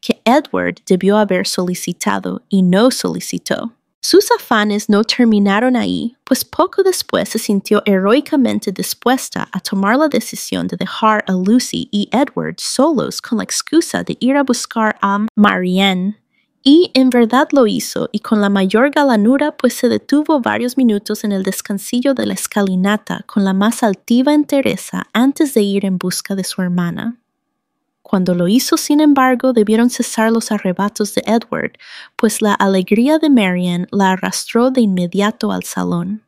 que Edward debió haber solicitado y no solicitó. Sus afanes no terminaron ahí, pues poco después se sintió heroicamente dispuesta a tomar la decisión de dejar a Lucy y Edward solos con la excusa de ir a buscar a Marianne. Y en verdad lo hizo, y con la mayor galanura, pues se detuvo varios minutos en el descansillo de la escalinata con la más altiva entereza antes de ir en busca de su hermana. Cuando lo hizo, sin embargo, debieron cesar los arrebatos de Edward, pues la alegría de Marianne la arrastró de inmediato al salón.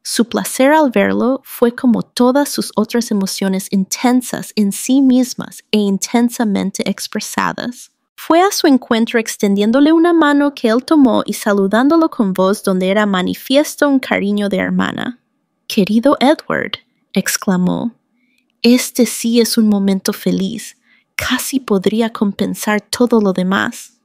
Su placer al verlo fue como todas sus otras emociones intensas en sí mismas e intensamente expresadas. Fue a su encuentro extendiéndole una mano que él tomó y saludándolo con voz donde era manifiesto un cariño de hermana. «Querido Edward», exclamó, «este sí es un momento feliz. Casi podría compensar todo lo demás».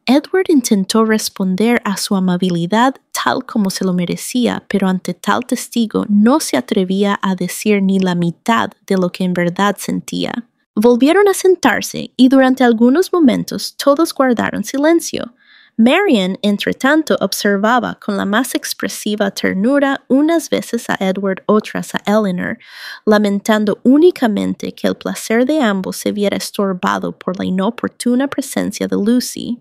Edward intentó responder a su amabilidad tal como se lo merecía, pero ante tal testigo no se atrevía a decir ni la mitad de lo que en verdad sentía. Volvieron a sentarse y durante algunos momentos todos guardaron silencio. Marianne, entretanto, observaba con la más expresiva ternura unas veces a Edward, otras a Eleanor, lamentando únicamente que el placer de ambos se viera estorbado por la inoportuna presencia de Lucy.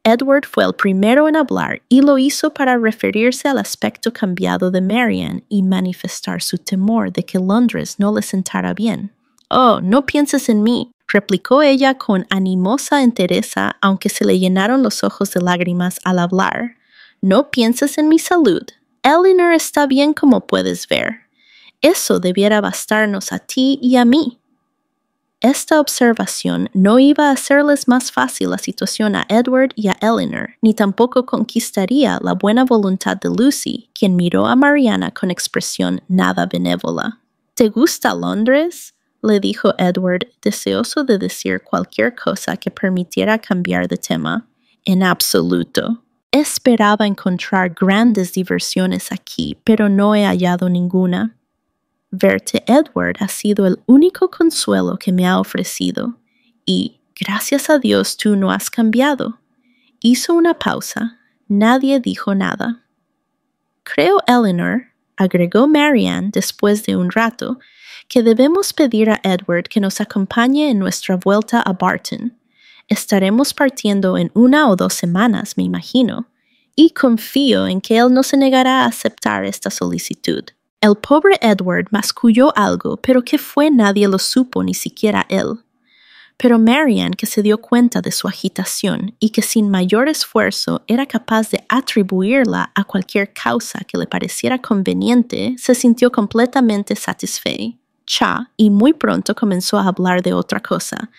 Edward fue el primero en hablar y lo hizo para referirse al aspecto cambiado de Marianne y manifestar su temor de que Londres no le sentara bien. «Oh, no pienses en mí», replicó ella con animosa entereza, aunque se le llenaron los ojos de lágrimas al hablar. «No pienses en mi salud. Eleanor está bien como puedes ver. Eso debiera bastarnos a ti y a mí». esta observación no iba a hacerles más fácil la situación a Edward y a Eleanor, ni tampoco conquistaría la buena voluntad de Lucy, quien miró a Mariana con expresión nada benévola. ¿Te gusta Londres?, le dijo Edward, deseoso de decir cualquier cosa que permitiera cambiar de tema. En absoluto. Esperaba encontrar grandes diversiones aquí, pero no he hallado ninguna. Verte, Edward, ha sido el único consuelo que me ha ofrecido, y, gracias a Dios, tú no has cambiado. Hizo una pausa. Nadie dijo nada. Creo, Eleanor, agregó Marianne después de un rato, que debemos pedir a Edward que nos acompañe en nuestra vuelta a Barton. Estaremos partiendo en 1 o 2 semanas, me imagino, y confío en que él no se negará a aceptar esta solicitud. El pobre Edward masculló algo, pero qué fue nadie lo supo, ni siquiera él. Pero Marianne, que se dio cuenta de su agitación y que sin mayor esfuerzo era capaz de atribuirla a cualquier causa que le pareciera conveniente, se sintió completamente satisfecha y muy pronto comenzó a hablar de otra cosa.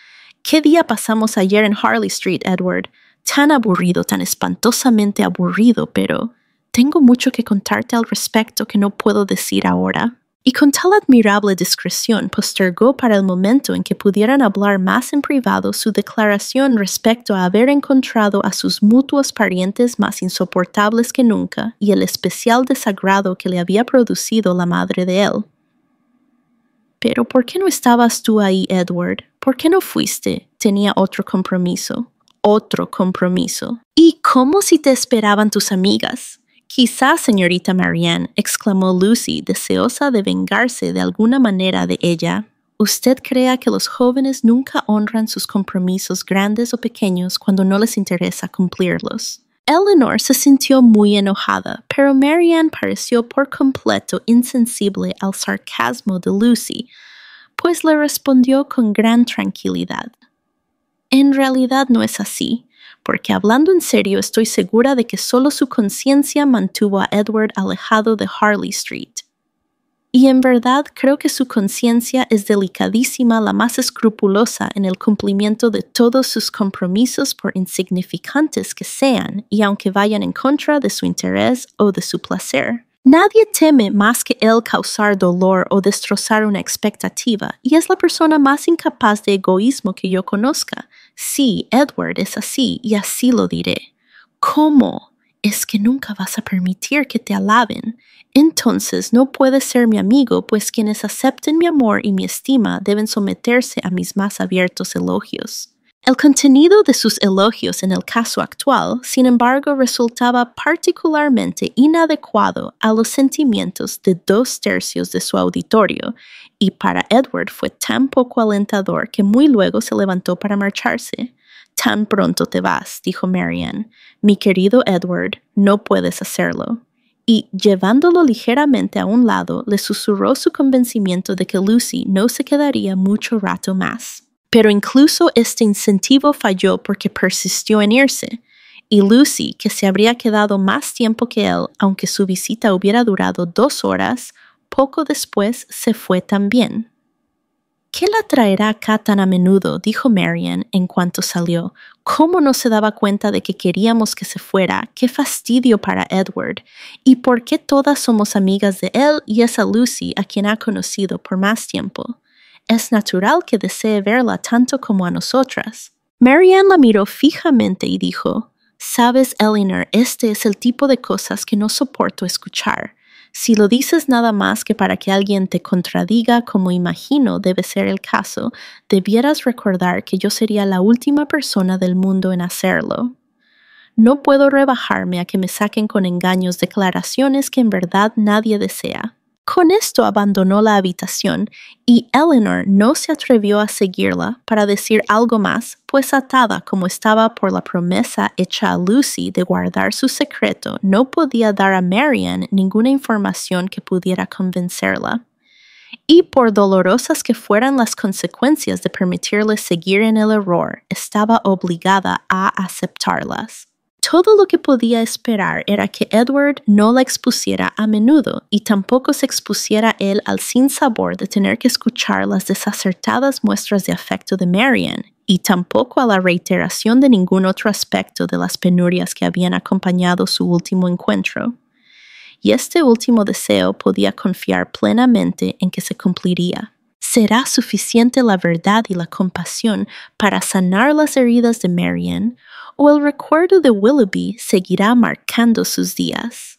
¿Qué día pasamos ayer en Harley Street, Edward? Tan aburrido, tan espantosamente aburrido, pero tengo mucho que contarte al respecto que no puedo decir ahora. Y con tal admirable discreción postergó para el momento en que pudieran hablar más en privado su declaración respecto a haber encontrado a sus mutuos parientes más insoportables que nunca y el especial desagrado que le había producido la madre de él. «¿Pero por qué no estabas tú ahí, Edward? ¿Por qué no fuiste? Tenía otro compromiso». «Otro compromiso. ¿Y cómo si te esperaban tus amigas?» «Quizás, señorita Marianne», exclamó Lucy, deseosa de vengarse de alguna manera de ella. «¿Usted crea que los jóvenes nunca honran sus compromisos grandes o pequeños cuando no les interesa cumplirlos?» Eleanor se sintió muy enojada, pero Marianne pareció por completo insensible al sarcasmo de Lucy, pues le respondió con gran tranquilidad. En realidad no es así, porque hablando en serio estoy segura de que solo su conciencia mantuvo a Edward alejado de Harley Street. Y en verdad creo que su conciencia es delicadísima, la más escrupulosa en el cumplimiento de todos sus compromisos por insignificantes que sean y aunque vayan en contra de su interés o de su placer. Nadie teme más que él causar dolor o destrozar una expectativa, y es la persona más incapaz de egoísmo que yo conozca. Sí, Edward es así, y así lo diré. ¿Cómo? ¿Es que nunca vas a permitir que te alaben? Entonces no puedes ser mi amigo, pues quienes acepten mi amor y mi estima deben someterse a mis más abiertos elogios. El contenido de sus elogios en el caso actual, sin embargo, resultaba particularmente inadecuado a los sentimientos de 2/3 de su auditorio, y para Edward fue tan poco alentador que muy luego se levantó para marcharse. «Tan pronto te vas», dijo Marianne. «Mi querido Edward, no puedes hacerlo». Y, llevándolo ligeramente a un lado, le susurró su convencimiento de que Lucy no se quedaría mucho rato más. Pero incluso este incentivo falló porque persistió en irse, y Lucy, que se habría quedado más tiempo que él, aunque su visita hubiera durado 2 horas, poco después se fue también. «¿Qué la traerá acá tan a menudo?», dijo Marianne en cuanto salió. «¿Cómo no se daba cuenta de que queríamos que se fuera? ¡Qué fastidio para Edward! ¿Y por qué todas somos amigas de él y esa Lucy a quien ha conocido por más tiempo? Es natural que desee verla tanto como a nosotras». Marianne la miró fijamente y dijo, «Sabes, Eleanor, este es el tipo de cosas que no soporto escuchar. Si lo dices nada más que para que alguien te contradiga, como imagino debe ser el caso, debieras recordar que yo sería la última persona del mundo en hacerlo. No puedo rebajarme a que me saquen con engaños declaraciones que en verdad nadie desea». Con esto abandonó la habitación, y Eleanor no se atrevió a seguirla para decir algo más, pues atada como estaba por la promesa hecha a Lucy de guardar su secreto, no podía dar a Marianne ninguna información que pudiera convencerla. Y por dolorosas que fueran las consecuencias de permitirle seguir en el error, estaba obligada a aceptarlas. Todo lo que podía esperar era que Edward no la expusiera a menudo y tampoco se expusiera él al sinsabor de tener que escuchar las desacertadas muestras de afecto de Marian, y tampoco a la reiteración de ningún otro aspecto de las penurias que habían acompañado su último encuentro. Y este último deseo podía confiar plenamente en que se cumpliría. ¿Será suficiente la verdad y la compasión para sanar las heridas de Marian, o el recuerdo de Willoughby seguirá marcando sus días?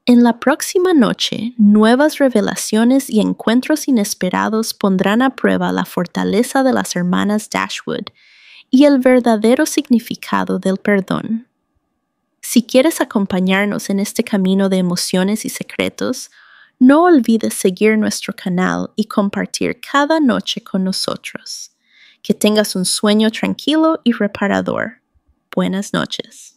En la próxima noche, nuevas revelaciones y encuentros inesperados pondrán a prueba la fortaleza de las hermanas Dashwood y el verdadero significado del perdón. Si quieres acompañarnos en este camino de emociones y secretos, no olvides seguir nuestro canal y compartir cada noche con nosotros. Que tengas un sueño tranquilo y reparador. Buenas noches.